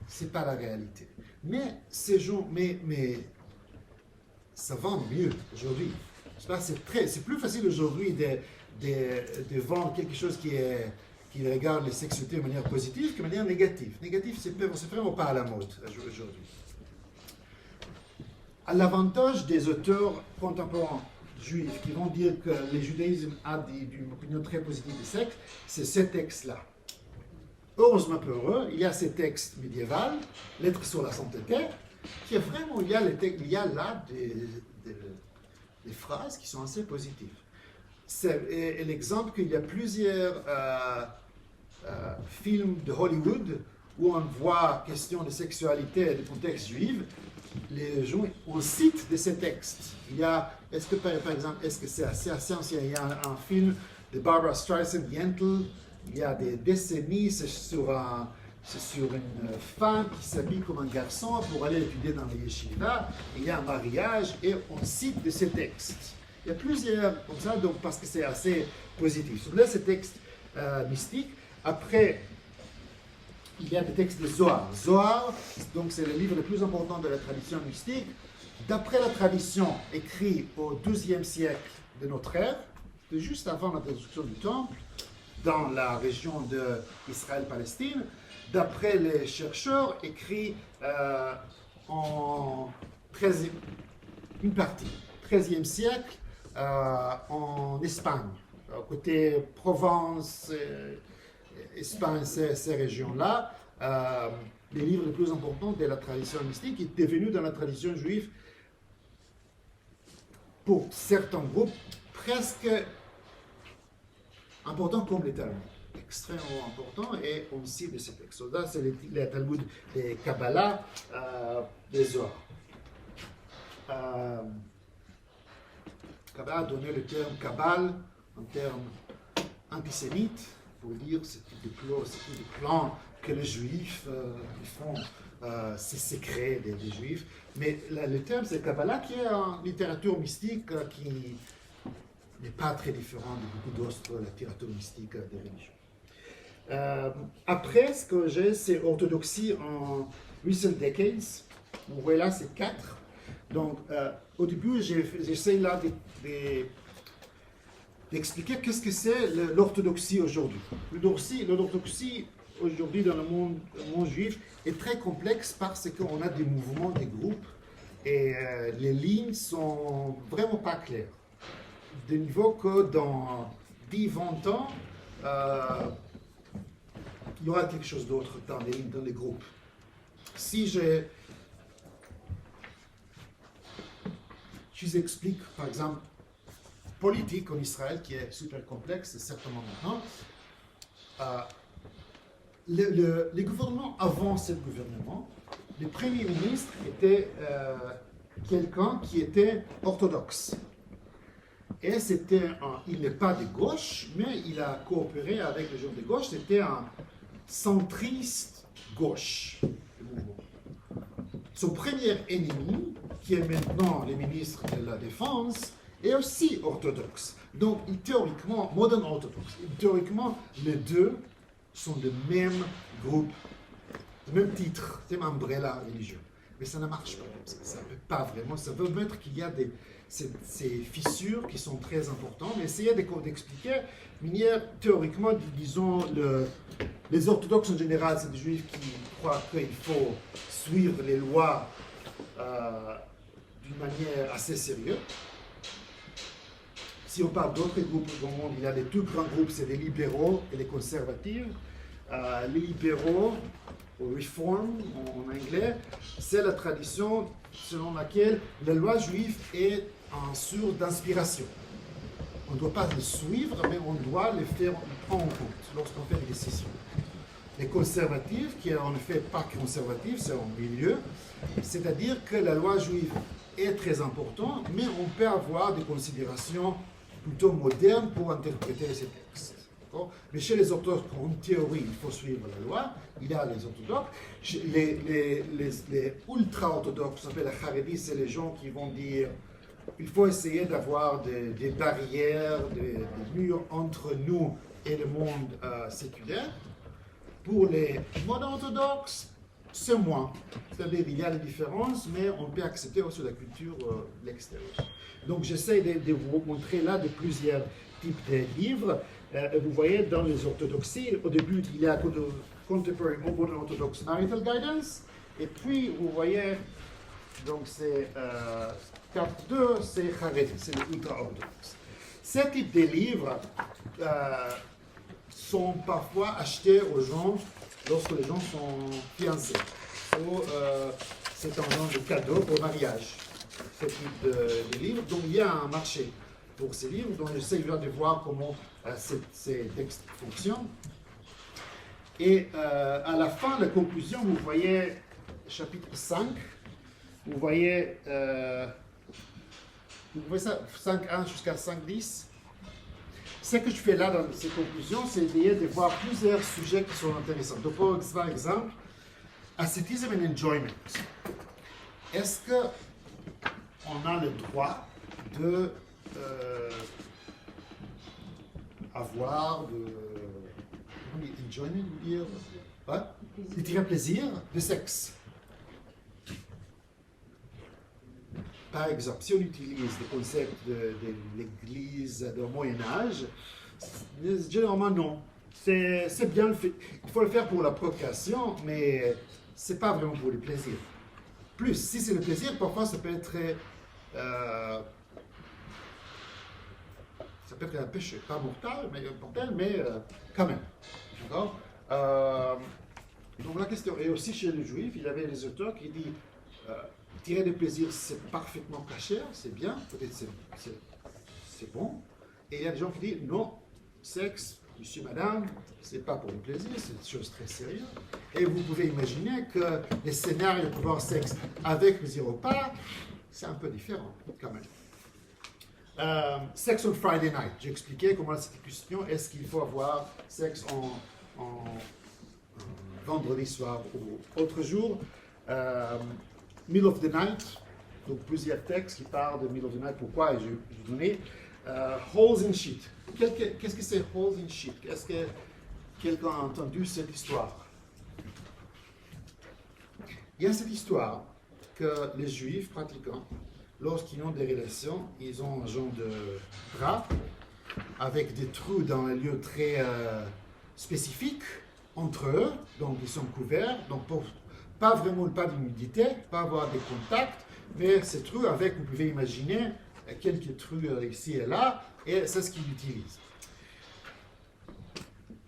c'est pas la réalité. Mais ces gens, mais ça vend mieux aujourd'hui. C'est plus facile aujourd'hui de vendre quelque chose qui regarde les sexualités de manière positive que de manière négative. Négatif, c'est vraiment pas à la mode aujourd'hui. À l'avantage des auteurs contemporains juifs qui vont dire que le judaïsme a une opinion très positive du sexe, c'est ce texte-là. Heureusement pour eux, il y a ces textes médiévaux, Lettres sur la sainteté, qui est vraiment, il y a là des phrases qui sont assez positives. C'est l'exemple qu'il y a plusieurs films de Hollywood où on voit question de sexualité et de contexte juif. Les gens, on cite de ces textes. Il y a, est-ce que par exemple, est-ce que c'est assez ancien? Il y a un film de Barbara Streisand, Yentl. Il y a des décennies, c'est sur une femme qui s'habille comme un garçon pour aller étudier dans les yeshivas. Il y a un mariage et on cite de ces textes. Il y a plusieurs comme ça, donc, parce que c'est assez positif. Là, ces textes mystiques. Après, il y a des textes de Zohar. Zohar, donc, c'est le livre le plus important de la tradition mystique. D'après la tradition écrite au XIIe siècle de notre ère, juste avant la destruction du temple, dans la région d'Israël-Palestine, d'après les chercheurs, écrit en une partie, 13e siècle, en Espagne, côté Provence, Espagne, ces régions-là, les livres les plus importants de la tradition mystique est devenu dans la tradition juive, pour certains groupes, presque important comme les Talmuds, extrêmement important, et on cite de ces textes. Là, c'est les Talmuds des Kabbalah, des Zohar. Kabbalah a donné le terme Kabbal, un terme antisémite, pour dire c'est tout des plans que les Juifs font, c'est secret des Juifs. Mais le terme c'est Kabbalah, qui est en littérature mystique qui n'est pas très différent de beaucoup d'autres littératures mystiques des religions. Après, ce que j'ai, c'est orthodoxie en recent decades. Vous voyez là, c'est 4. Donc, au début, j'essaie là d'expliquer qu'est-ce que c'est l'orthodoxie aujourd'hui. L'orthodoxie aujourd'hui dans le monde juif est très complexe parce qu'on a des mouvements, des groupes, et les lignes sont vraiment pas claires. De niveau que dans 10-20 ans, il y aura quelque chose d'autre dans les groupes. Si je explique, par exemple, politique en Israël, qui est super complexe, certainement maintenant, les gouvernements avant ce gouvernement, le premier ministre était quelqu'un qui était orthodoxe. Et il n'est pas de gauche, mais il a coopéré avec les gens de gauche. C'était un centriste gauche. Son premier ennemi, qui est maintenant le ministre de la Défense, est aussi orthodoxe. Donc, théoriquement, modern orthodoxe. Théoriquement, les deux sont le même groupe, le même titre, c'est un umbrella religieux. Mais ça ne marche pas comme ça. Ça ne peut pas vraiment. Ça veut mettre qu'il y a ces fissures qui sont très importantes, mais essayer d'expliquer, théoriquement, disons, les orthodoxes en général, c'est des juifs qui croient qu'il faut suivre les lois d'une manière assez sérieuse. Si on parle d'autres groupes dans le monde, il y a les deux grands groupes, c'est les libéraux et les conservatifs. Les libéraux, ou reform en anglais, c'est la tradition selon laquelle la loi juive est une source d'inspiration. On ne doit pas les suivre, mais on doit les faire prendre en compte lorsqu'on fait des décisions. Les conservatifs, qui est en effet pas conservatifs, c'est en milieu, c'est-à-dire que la loi juive est très important, mais on peut avoir des considérations plutôt modernes pour interpréter ces textes. Mais chez les orthodoxes, en théorie, il faut suivre la loi. Il y a les orthodoxes. Les ultra-orthodoxes, on appelle les Haredis, c'est les gens qui vont dire il faut essayer d'avoir des barrières, des murs entre nous et le monde séculaire. Pour les mono-orthodoxes, c'est moins. C'est-à-dire qu'il y a des différences, mais on peut accepter aussi la culture de l'extérieur. Donc j'essaie de vous montrer là de plusieurs types de livres. Vous voyez dans les orthodoxies, au début il y a Contemporary Modern Orthodox Marital Guidance, et puis vous voyez, donc c'est 4.2, c'est Haredi, c'est l'ultra-orthodoxe. Ces types de livres sont parfois achetés aux gens lorsque les gens sont fiancés. C'est un genre de cadeau pour mariage, ce type de livres. Donc il y a un marché pour ces livres, donc j'essaie de voir comment ces textes fonctionnent. Et à la fin, la conclusion, vous voyez chapitre 5, vous voyez ça, 5.1 jusqu'à 5.10. Ce que je fais là dans ces conclusions, c'est d'essayer de voir plusieurs sujets qui sont intéressants. Donc, par exemple, ascétisme and enjoyment. Est-ce qu'on a le droit de avoir enjoyment, de tirer plaisir de sexe? Par exemple, si on utilise le concept de l'Église du Moyen-Âge, généralement non. C'est bien le fait. Il faut le faire pour la procréation, mais ce n'est pas vraiment pour le plaisir. Plus, si c'est le plaisir, parfois ça peut être un péché. Pas mortel, mais quand même. D'accord? Donc la question, et aussi chez les Juifs, il y avait des auteurs qui disent tirer du plaisir, c'est parfaitement caché, c'est bien, peut-être c'est bon. Et il y a des gens qui disent non, sexe, monsieur, madame, c'est pas pour le plaisir, c'est une chose très sérieuse. Et vous pouvez imaginer que les scénarios pour avoir sexe avec plaisir ou pas, c'est un peu différent quand même. Sex on Friday night, j'ai expliqué comment cette question, est-ce qu'il faut avoir sexe en vendredi soir ou autre jour. Middle of the night, donc plusieurs textes qui parlent de middle of the night, pourquoi je vais donner. Holes in sheet. Qu'est-ce que c'est holes in sheet? Est-ce que quelqu'un a entendu cette histoire? Il y a cette histoire que les Juifs pratiquants, lorsqu'ils ont des relations, ils ont un genre de drap avec des trous dans les lieux très spécifiques entre eux, donc ils sont couverts, donc pas vraiment pas d'humidité, pas avoir des contacts, mais ces trous avec, vous pouvez imaginer, quelques trous ici et là, et c'est ce qu'ils utilisent.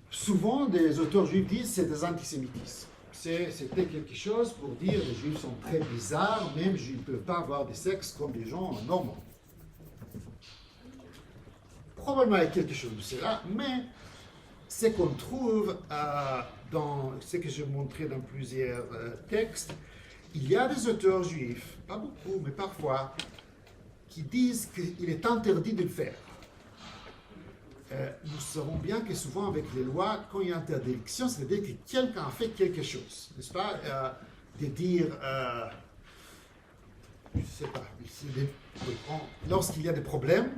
Souvent, des auteurs juifs disent que c'est des antisémitismes. C'était quelque chose pour dire que les juifs sont très bizarres, même ils ne peuvent pas avoir des sexes comme des gens normaux. Probablement il y a quelque chose de cela, mais ce qu'on trouve dans ce que j'ai montré dans plusieurs textes, il y a des auteurs juifs, pas beaucoup, mais parfois, qui disent qu'il est interdit de le faire. Nous savons bien que souvent avec les lois, quand il y a interdiction, c'est-à-dire que quelqu'un a fait quelque chose, n'est-ce pas? De dire, je ne sais pas, lorsqu'il y a des problèmes,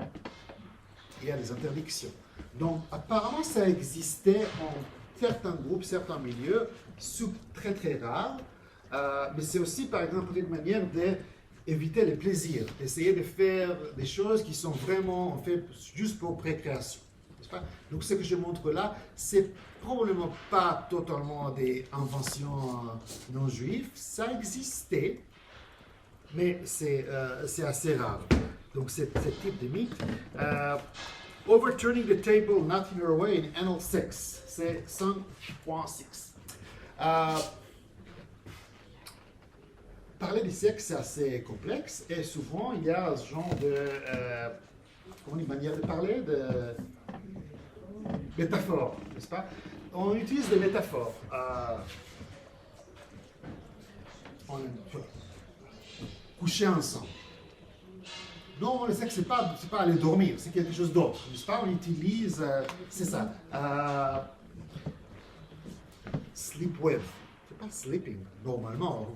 il y a des interdictions. Donc apparemment ça existait en certains groupes, certains milieux, très très rares, mais c'est aussi par exemple une manière d'éviter les plaisirs, d'essayer de faire des choses qui sont vraiment faites juste pour précréation. Donc ce que je montre là, c'est probablement pas totalement des inventions non juives, ça existait, mais c'est assez rare. Donc ce type de mythe. Overturning the table, not in your way, in Annal 6, c'est 5.6. Parler du sexe, c'est assez complexe, et souvent il y a ce genre de une manière de parler, de métaphores, n'est-ce pas? On utilise des métaphores. Coucher ensemble. Non, le sexe, c'est pas aller dormir, c'est quelque chose d'autre, n'est-ce pas? On utilise, c'est ça. Sleep with. C'est pas sleeping, normalement,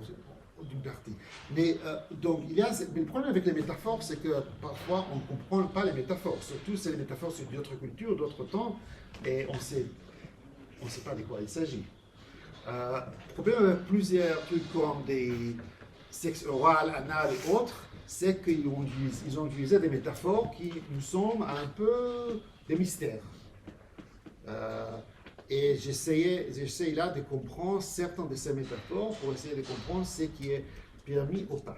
d'une partie. Mais donc, mais le problème avec les métaphores, c'est que parfois, on ne comprend pas les métaphores. Surtout, c'est les métaphores sur d'autres cultures, d'autres temps, et on sait pas de quoi il s'agit. Le problème avec plusieurs trucs comme des sexes oral, anal et autres, c'est qu'ils ont utilisé des métaphores qui nous semblent un peu des mystères. Et j'essaie là de comprendre certaines de ces métaphores pour essayer de comprendre ce qui est permis ou pas.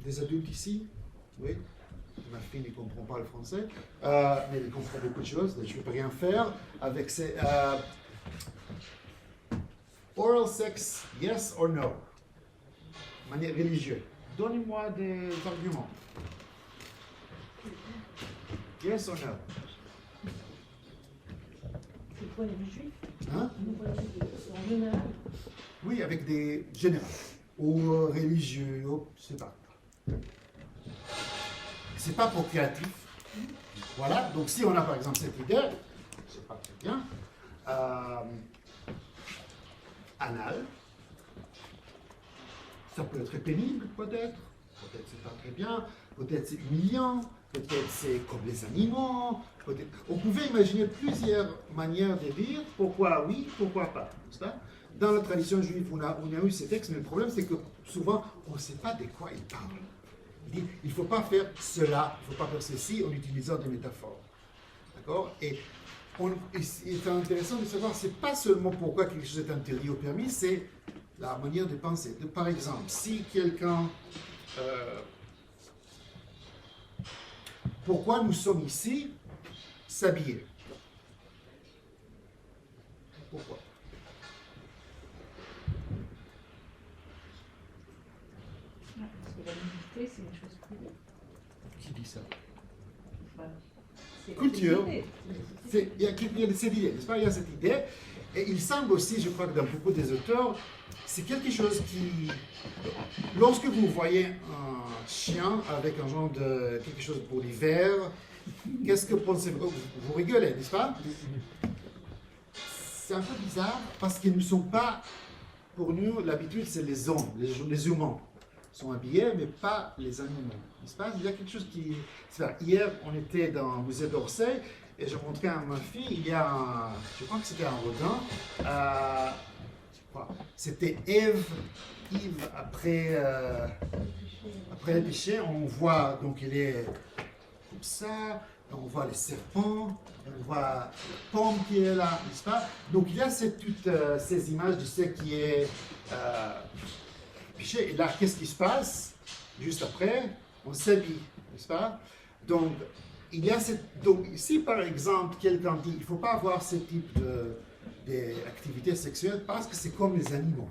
Des adultes ici? Oui? Ma fille ne comprend pas le français, mais elle comprend beaucoup de choses, donc je ne peux rien faire avec ces... oral sex, yes or no? Manière religieuse. Donnez-moi des arguments. Yes or no? C'est quoi les juifs? Hein? En général. Oui, avec des généraux, ou religieux, ou je sais pas. C'est pas procréatif. Voilà, donc si on a par exemple cette idée, c'est pas très bien. Anal, ça peut être pénible peut-être c'est pas très bien, peut-être c'est humiliant, peut-être c'est comme les animaux, on pouvait imaginer plusieurs manières de dire pourquoi oui, pourquoi pas, n'est-ce pas? Dans la tradition juive, on a eu ces textes, mais le problème c'est que souvent on ne sait pas de quoi ils parlent. Il dit, il ne faut pas faire cela, il ne faut pas faire ceci en utilisant des métaphores. D'accord? Et c'est intéressant de savoir, c'est pas seulement pourquoi quelque chose est interdit ou permis, c'est la manière de penser. Par exemple, si quelqu'un... pourquoi nous sommes ici s'habiller? Pourquoi? Parce que la nudité, c'est une chose privée. Qui dit ça? Enfin, c'est Culture. l'idée. Il y a cette idée, n'est-ce pas? Il y a cette idée. Et il semble aussi, je crois que dans beaucoup des auteurs, c'est quelque chose qui... Lorsque vous voyez un chien avec un genre de... quelque chose pour l'hiver, qu'est-ce que pensez-vous? Vous rigolez, n'est-ce pas? C'est un peu bizarre parce qu'ils ne sont pas... Pour nous, l'habitude, c'est les hommes, les humains sont habillés, mais pas les animaux, n'est-ce pas? Il y a quelque chose qui... Hier, on était dans le musée d'Orsay, et je montrais à ma fille, il y a un... Je crois que c'était un rodin. C'était Ève après le péché. On voit, donc il est comme ça, on voit les serpents, on voit la pomme qui est là, n'est-ce pas? Donc il y a toutes ces images de ce qui est péché. Et là, qu'est-ce qui se passe? Juste après, on s'habille, n'est-ce pas? Donc, il y a donc, si par exemple, quelqu'un dit qu'il ne faut pas avoir ce type d'activité sexuelle parce que c'est comme les animaux.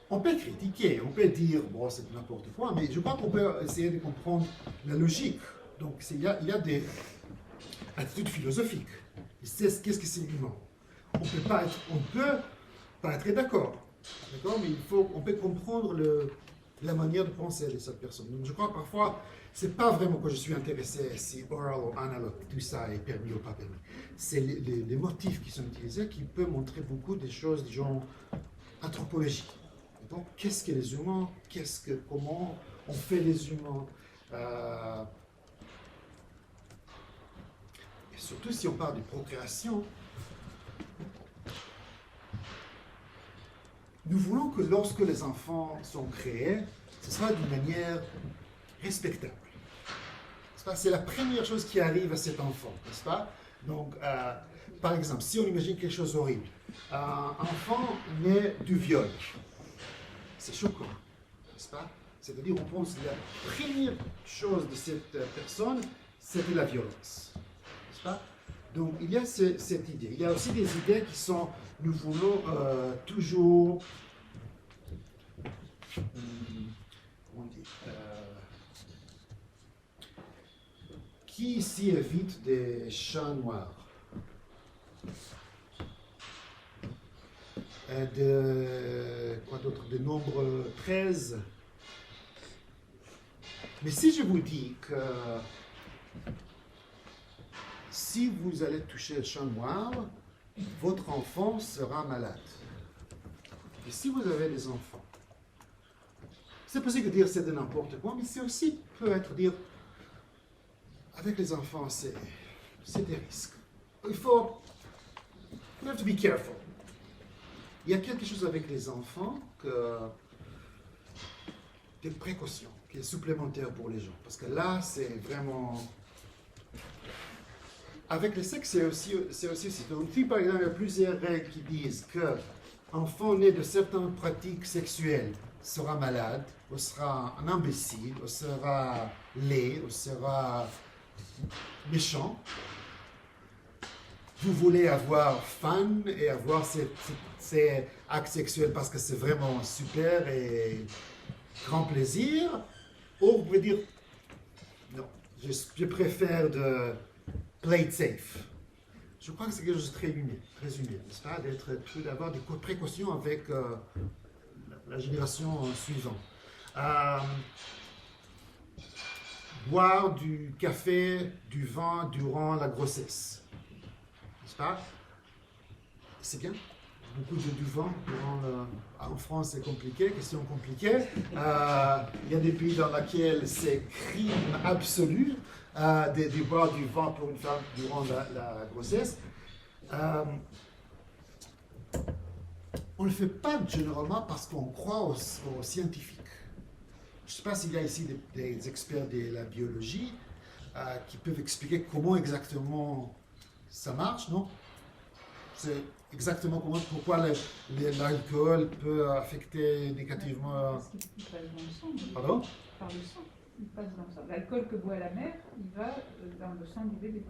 On peut critiquer, on peut dire, bon, c'est n'importe quoi, mais je crois qu'on peut essayer de comprendre la logique. Donc, il y a des attitudes philosophiques. Qu'est-ce que c'est l'humain? On peut pas être d'accord, mais on peut comprendre la manière de penser de cette personne. Donc, je crois parfois, c'est pas vraiment que je suis intéressé si oral ou anal, tout ça est permis ou pas permis. C'est les motifs qui sont utilisés qui peuvent montrer beaucoup des choses, disons, anthropologiques. Donc, qu'est-ce que les humains? Comment on fait les humains? Et surtout si on parle de procréation, nous voulons que lorsque les enfants sont créés, ce sera d'une manière respectable. C'est la première chose qui arrive à cet enfant, n'est-ce pas? Donc, par exemple, si on imagine quelque chose d'horrible, un enfant naît du viol, c'est choquant, n'est-ce pas? C'est-à-dire, on pense que la première chose de cette personne, c'est de la violence, n'est-ce pas? Donc, il y a cette idée. Il y a aussi des idées qui sont, nous voulons toujours, on dit, qui ici évite des chats noirs? le nombre 13. Mais si je vous dis que si vous allez toucher le chat noir, votre enfant sera malade. Et si vous avez des enfants, c'est possible de dire c'est de n'importe quoi, mais c'est aussi peut être dire avec les enfants c'est des risques. Il faut you have to be careful. Il y a quelque chose avec les enfants des précautions qui est supplémentaire pour les gens, parce que là c'est vraiment avec le sexe c'est aussi donc, si par exemple il y a plusieurs règles qui disent que enfant né de certaines pratiques sexuelles sera malade, ou sera un imbécile, ou sera laid, ou sera méchant. Vous voulez avoir fun et avoir ces actes sexuels parce que c'est vraiment super et grand plaisir, ou vous pouvez dire non, je préfère de play it safe. Je crois que c'est quelque chose de très humain, n'est-ce pas, d'avoir des précautions avec la génération suivante. Boire du café, du vin durant la grossesse, n'est-ce pas? C'est bien. Beaucoup du vin en France c'est compliqué, question compliquée. Il y a des pays dans lesquels c'est crime absolu de boire du vin pour une femme durant la grossesse. On ne le fait pas généralement parce qu'on croit aux scientifiques. Je ne sais pas s'il y a ici des experts de la biologie qui peuvent expliquer comment exactement ça marche, non? C'est exactement pourquoi l'alcool peut affecter négativement. Parce qu'il passe dans le sang. Pardon? Par le sang. Il passe dans le sang. L'alcool que boit la mère, il va dans le sang du bébé.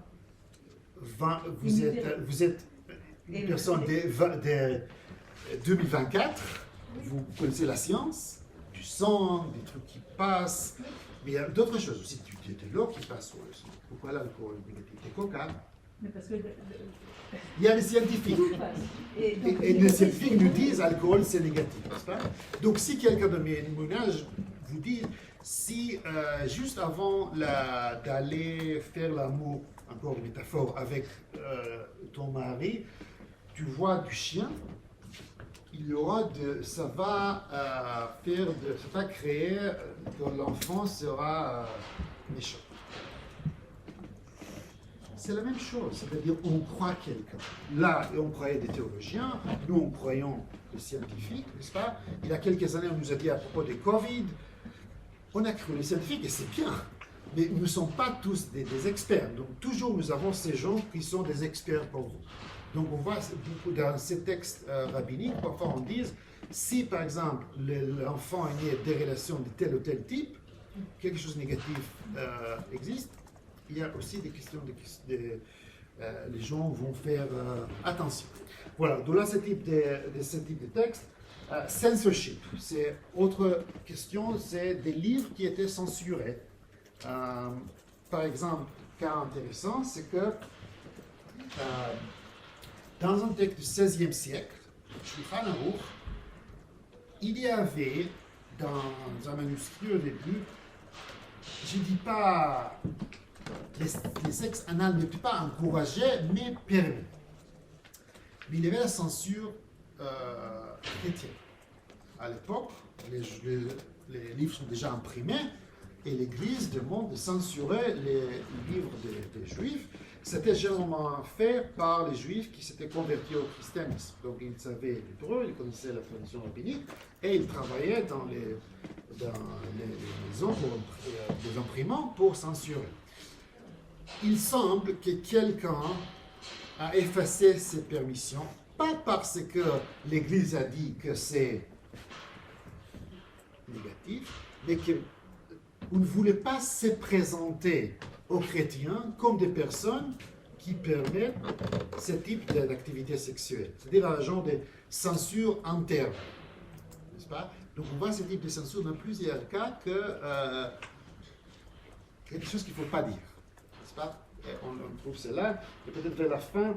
Vous êtes une personne de 2024, vous connaissez la science, du sang, des trucs qui passent, mais il y a d'autres choses aussi, de l'eau qui passe sur le sang. Pourquoi l'alcool négatif? Des coca. Mais parce que Il y a les scientifiques. Et les scientifiques nous disent l'alcool c'est négatif, n'est-ce pas? Donc si quelqu'un de mon âge vous dit, si juste avant d'aller faire l'amour, encore une métaphore, avec ton mari, tu vois du chien, ça va créer que l'enfant sera méchant. C'est la même chose, c'est-à-dire on croit quelqu'un. Là, on croyait des théologiens, nous on croyons des scientifiques, n'est-ce pas? Il y a quelques années, on nous a dit à propos des Covid, on a cru les scientifiques et c'est bien, mais nous ne sommes pas tous des experts. Donc toujours nous avons ces gens qui sont des experts pour vous. Donc on voit beaucoup dans ces textes rabbiniques, parfois on dit, si par exemple l'enfant est né des relations de tel ou tel type, quelque chose de négatif existe, il y a aussi des questions les gens vont faire attention. Voilà, donc là ce type de texte. Censorship, c'est autre question, c'est des livres qui étaient censurés. Par exemple, cas intéressant, c'est que dans un texte du XVIe siècle, Shulchan Aruch, il y avait dans un manuscrit au début, je ne dis pas les sexes anal n'étaient pas encouragés, mais permis. Mais il y avait la censure chrétienne. À l'époque, les livres sont déjà imprimés et l'Église demande de censurer les livres des Juifs. C'était généralement fait par les Juifs qui s'étaient convertis au christianisme. Donc ils savaient l'hébreu, ils connaissaient la tradition rabbinique et ils travaillaient dans les maisons des imprimants pour censurer. Il semble que quelqu'un a effacé ces permissions, pas parce que l'Église a dit que c'est négatif, mais qu'on ne voulait pas se présenter aux chrétiens comme des personnes qui permettent ce type d'activité sexuelle. C'est-à-dire un genre de censure interne. N'est-ce pas? Donc on voit ce type de censure dans plusieurs cas que quelque chose qu'il ne faut pas dire. N'est-ce pas? on trouve cela, et peut-être vers la fin,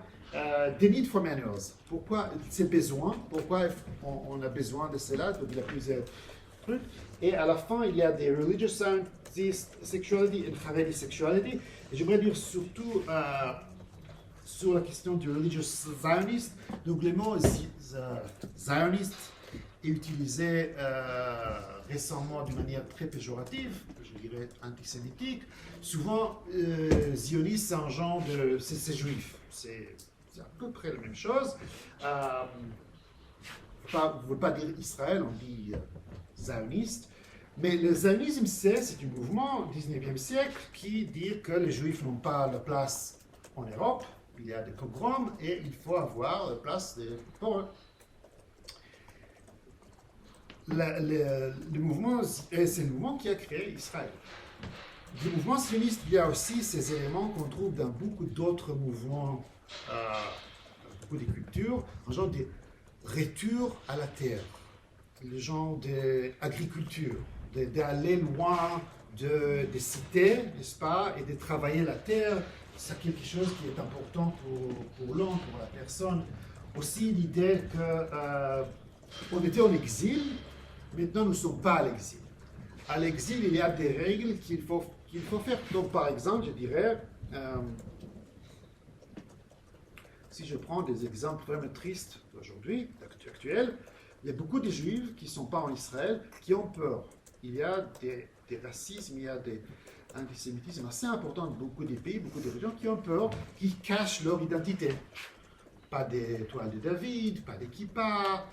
the need for manuals. Pourquoi ces besoins, pourquoi on a besoin de cela, donc il y a plusieurs trucs. Et à la fin, il y a des religious scientists, sexuality and Haredi sexuality. Et j'aimerais dire surtout sur la question du religious zionist. Donc le mot zioniste est utilisé récemment d'une manière très péjorative, je dirais antisémitique. Souvent, zioniste, c'est un genre de... c'est juif. C'est à peu près la même chose. On ne veut pas dire Israël, on dit zioniste. Mais le zionisme, c'est un mouvement du 19e siècle qui dit que les juifs n'ont pas la place en Europe. Il y a des pogroms et il faut avoir la place pour eux. Le mouvement, c'est le mouvement qui a créé Israël. Du mouvement sioniste, il y a aussi ces éléments qu'on trouve dans beaucoup d'autres mouvements, beaucoup de cultures, un genre de retour à la terre, le genre d'agriculture, d'aller loin des cités, n'est-ce pas, et de travailler la terre. C'est quelque chose qui est important pour l'homme, pour la personne. Aussi l'idée qu'on était en exil, maintenant nous ne sommes pas à l'exil. À l'exil, il y a des règles qu'il faut faire. Donc par exemple, je dirais, si je prends des exemples vraiment tristes d'aujourd'hui, actuels, il y a beaucoup de juifs qui ne sont pas en Israël, qui ont peur. Il y a des racismes, il y a des antisémitisme assez important dans beaucoup de pays, beaucoup de régions qui ont peur, qui cachent leur identité. Pas des toiles de David, pas des kippas.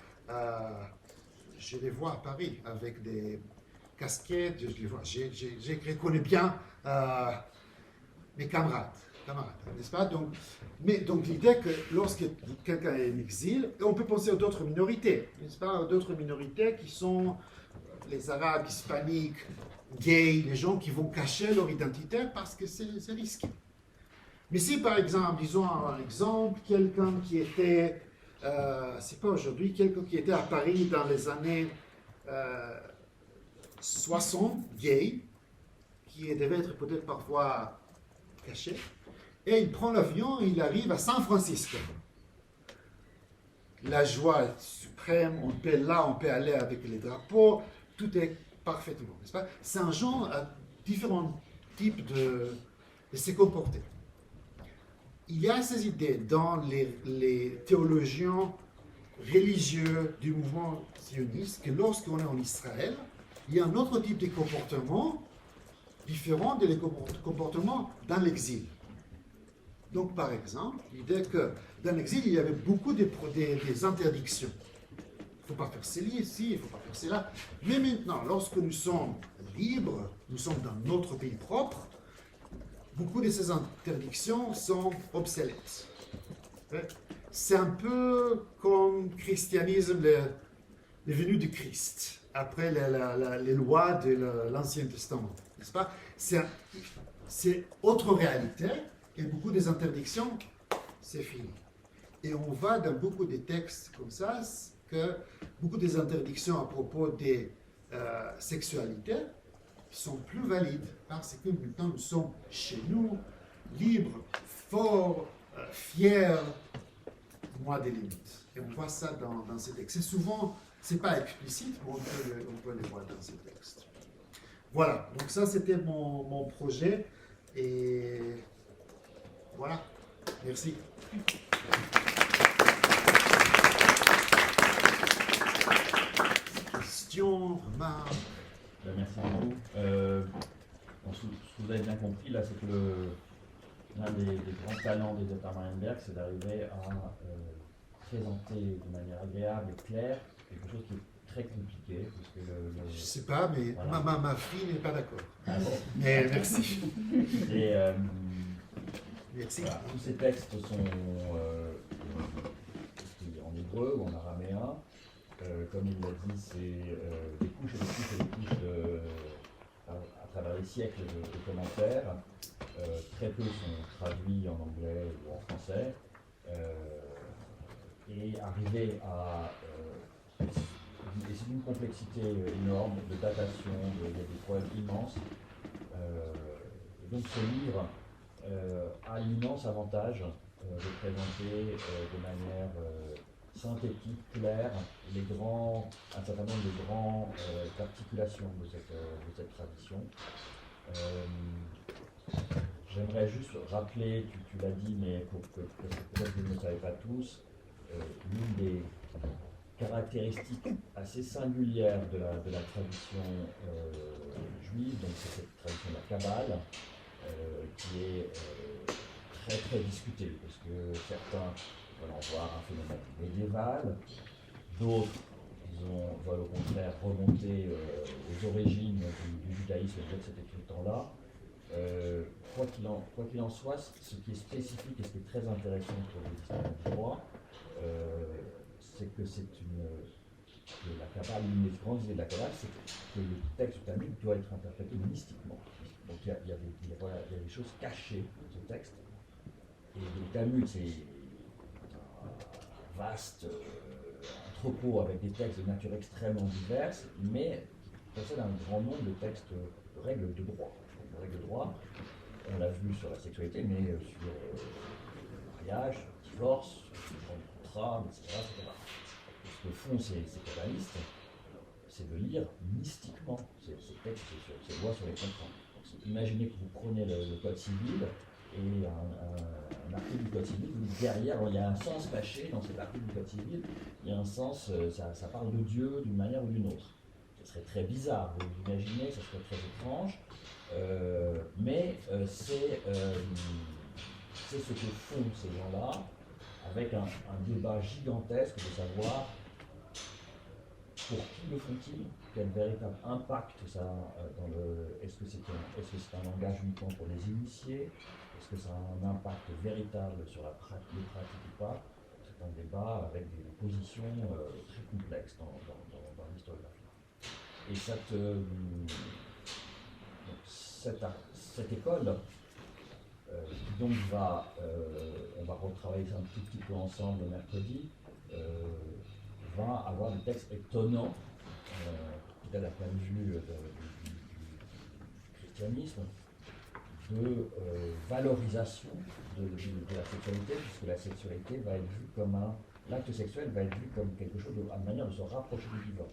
Je les vois à Paris avec des casquettes, je les vois, je reconnais bien mes camarades, n'est-ce pas? Donc l'idée que lorsque quelqu'un est en exil, on peut penser à d'autres minorités, n'est-ce pas? D'autres minorités qui sont les Arabes, hispaniques, gays, les gens qui vont cacher leur identité parce que c'est risqué. Mais si par exemple, disons un exemple, quelqu'un qui était, c'est pas aujourd'hui, quelqu'un qui était à Paris dans les années 60, gay, qui devait être peut-être parfois caché, et il prend l'avion, il arrive à San Francisco. La joie suprême, on peut aller avec les drapeaux, tout est parfaitement, n'est-ce pas? C'est un genre à différents types de se comporter. Il y a ces idées dans les théologiens religieux du mouvement sioniste que lorsqu'on est en Israël, il y a un autre type de comportement différent des comportements dans l'exil. Donc, par exemple, l'idée que dans l'exil, il y avait beaucoup des interdictions. Il ne faut pas faire ceci, il ne faut pas faire cela. Mais maintenant, lorsque nous sommes libres, nous sommes dans notre pays propre, beaucoup de ces interdictions sont obsolètes. C'est un peu comme le christianisme, les venues de Christ, après les lois de l'Ancien Testament, n'est-ce pas? C'est autre réalité, et beaucoup des interdictions, c'est fini. Et on voit dans beaucoup de textes comme ça, que beaucoup des interdictions à propos des sexualités sont plus valides, parce que maintenant nous sommes chez nous, libres, forts, fiers, moins des limites. Et on voit ça dans ces textes. Et souvent, ce n'est pas explicite, mais on peut les voir dans ces textes. Voilà, donc ça c'était mon projet, et voilà, merci. Questions, remarques? Merci beaucoup. Ce que vous avez bien compris, là, c'est que l'un des grands talents d'Edotar Marienberg, c'est d'arriver à présenter de manière agréable et claire quelque chose qui est très compliqué. Parce que Je ne sais pas, mais voilà. ma fille n'est pas d'accord. Ah bon. Mais merci. Et, merci. Voilà, tous ces textes sont en hébreu ou en araméen. Comme il l'a dit, c'est des couches et des couches et des couches à travers les siècles de commentaires. Très peu sont traduits en anglais ou en français. Et arriver à... et c'est d'une complexité énorme, de datation, il y a des problèmes immenses. Et donc ce livre, a l'immense avantage de présenter de manière synthétique, claire, un certain nombre de grandes articulations de cette tradition. J'aimerais juste rappeler, tu l'as dit, mais peut-être que vous ne le savez pas tous, l'une des caractéristiques assez singulières de la tradition juive, donc c'est cette tradition de la Kabbale, qui est très très discutée, parce que certains veulent en voir un phénomène médiéval, d'autres veulent au contraire remonter aux origines du judaïsme de cet écriture-là. Quoi qu'il en soit, ce qui est spécifique et ce qui est très intéressant pour les historiens du droit, c'est que la Kabbale, l'une des grandes idées de la Kabbale, c'est que le texte talmudique doit être interprété mystiquement. Donc il y a des choses cachées dans ce texte. Et le Talmud, c'est un vaste entrepôt avec des textes de nature extrêmement diverses, mais qui possède un grand nombre de textes, de règles de droit. De règles de droit, on l'a vu sur la sexualité, mais sur le mariage, sur le divorce, sur le contrat, etc. Ce que font ces kabbalistes, c'est de lire mystiquement ces textes, ces lois sur les contrats. Imaginez que vous prenez le code civil et un article du code civil, vous dites derrière, il y a un sens caché dans cet article du code civil, il y a un sens, ça parle de Dieu d'une manière ou d'une autre. Ce serait très bizarre, vous imaginez, ça serait très étrange, mais c'est ce que font ces gens-là, avec un débat gigantesque de savoir pour qui le font-ils, quel véritable impact ça a dans le. Est-ce que c'est un langage uniquement pour les initiés? Est-ce que ça a un impact véritable sur les pratiques ou pas? C'est un débat avec des positions très complexes dans l'historiographie. Et cette école, qui donc on va retravailler ça un tout petit peu ensemble le mercredi, va avoir des textes étonnants, peut-être à point de vue du christianisme, de valorisation de la sexualité, puisque la sexualité va être vue comme l'acte sexuel va être vu comme quelque chose une manière de se rapprocher du divin.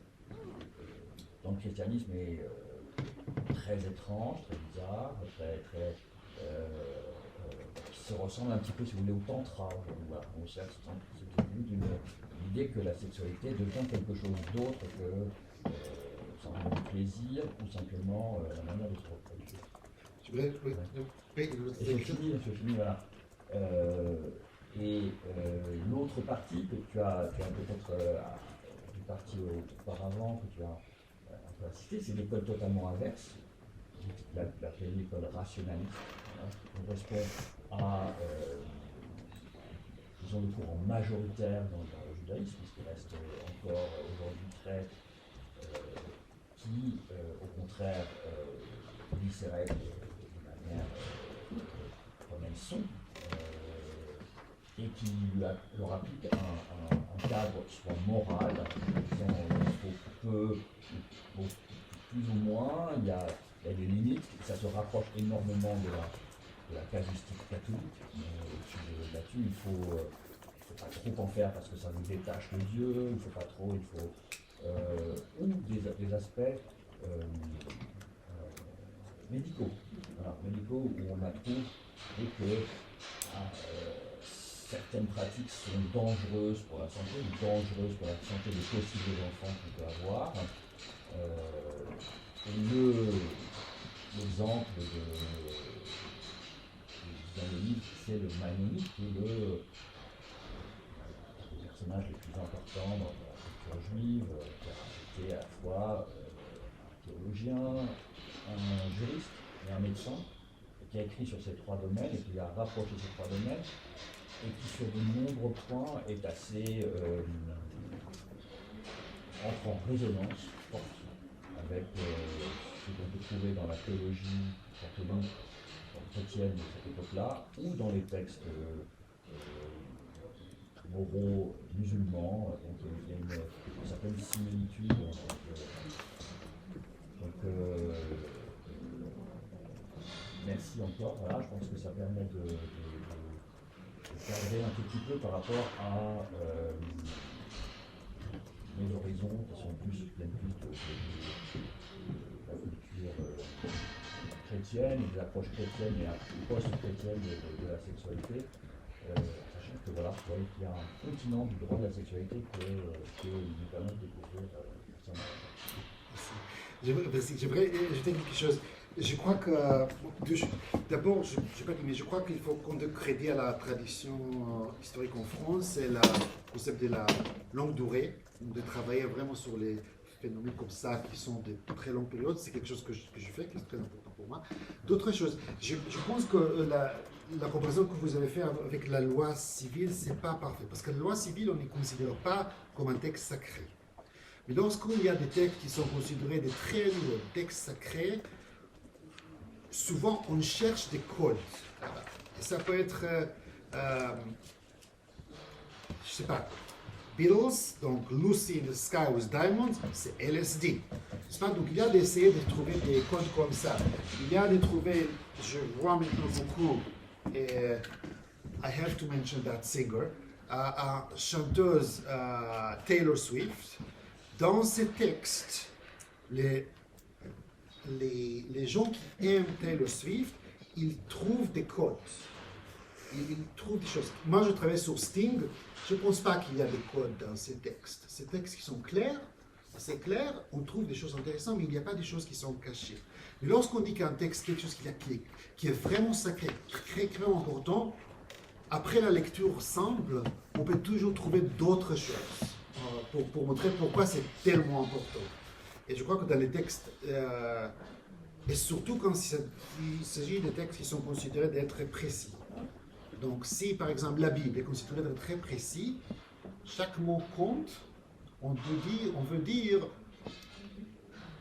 Donc le christianisme est très étrange, très bizarre, qui se ressemble un petit peu, si vous voulez, au tantra. Voilà, on cherche ce début d'une l'idée que la sexualité devient quelque chose d'autre que simplement du plaisir ou simplement la manière de se reproduire. Je finis, voilà. L'autre partie que tu as peut-être une partie auparavant que tu as un peu assisté, c'est l'école totalement inverse, l'appelée l'école rationaliste, qui correspond à disons le courant majoritaire dans le judaïsme, qui reste encore aujourd'hui très qui au contraire lit ces règles de manière comme elles sont et qui leur applique un cadre soit moral, disons peu, plus ou moins, il y a des limites, ça se rapproche énormément de la casuistique catholique. Là-dessus, il ne faut pas trop en faire parce que ça nous détache de Dieu, il ne faut pas trop, ou des aspects médicaux. Voilà, médicaux où on a trouvé que certaines pratiques sont dangereuses pour la santé, ou dangereuses pour la santé des possibles enfants qu'on peut avoir. L'exemple dans le livre, c'est le Maïmonide, qui est le personnage le plus important dans la culture juive, qui a été à la fois un théologien, un juriste et un médecin, et qui a écrit sur ces trois domaines et qui a rapproché ces trois domaines, et qui sur de nombreux points est assez entre en résonance forte avec ce qu'on peut trouver dans la théologie catholique, chrétienne de cette époque-là, ou dans les textes moraux musulmans. Donc il y a une certaine similitude. Merci. merci encore. Voilà, je pense que ça permet de cadrer un tout petit peu par rapport à mes horizons qui sont viennent plus de la culture chrétienne, des approches chrétiennes et post-chrétiennes de la sexualité. Sachant que voilà, vous voyez qu'il y a un continent du droit de la sexualité qui nous permet de découvrir J'aimerais ajouter quelque chose. Je crois que, d'abord, je n'ai pas dit, mais je crois qu'il faut qu'on donne crédit à la tradition historique en France, c'est le concept de la longue durée, de travailler vraiment sur les phénomènes comme ça qui sont de très longues périodes. C'est quelque chose que je fais, qui est très important pour moi. D'autres choses, je pense que la comparaison que vous avez faite avec la loi civile, c'est pas parfait. Parce que la loi civile, on ne considère pas comme un texte sacré. Mais lorsqu'il y a des textes qui sont considérés des très lourds textes sacrés, souvent on cherche des codes. Et ça peut être, je sais pas, Beatles, donc Lucy in the Sky with Diamonds, c'est LSD. Donc il y a d'essayer de trouver des codes comme ça. Il y a de trouver, je vois maintenant beaucoup, et I have to mention that singer, chanteuse Taylor Swift. Dans ces textes, les gens qui aiment Taylor Swift, ils trouvent des codes. Ils trouvent des choses. Moi, je travaille sur Sting. Je ne pense pas qu'il y a des codes dans ces textes. Ces textes qui sont clairs, c'est clair, on trouve des choses intéressantes, mais il n'y a pas des choses qui sont cachées. Mais lorsqu'on dit qu'un texte, quelque chose qui est vraiment sacré, qui est vraiment important, après la lecture simple, on peut toujours trouver d'autres choses pour montrer pourquoi c'est tellement important. Et je crois que dans les textes, et surtout quand il s'agit de textes qui sont considérés d'être précis. Donc si par exemple la Bible est considérée d'être très précis, chaque mot compte, on veut dire,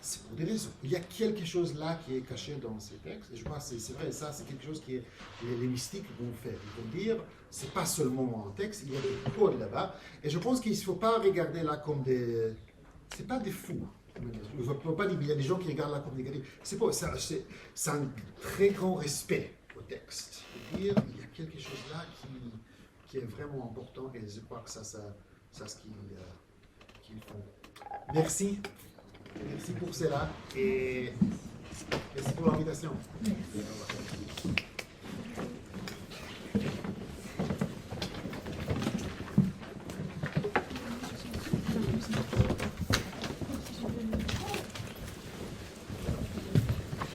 c'est pour des raisons. Il y a quelque chose là qui est caché dans ces textes, et je crois que c'est vrai, ça c'est quelque chose que les mystiques vont faire. Ils vont dire, c'est pas seulement un texte, il y a des codes là-bas, et je pense qu'il ne faut pas regarder là comme des... C'est pas des fous. Je ne peux pas dire qu'il y a des gens qui regardent là comme des négatifs. C'est un très grand respect au texte. Dire il y a quelque chose là qui est vraiment important et je crois que c'est ce qu'ils font. Merci. Merci pour cela et merci pour l'invitation. Merci.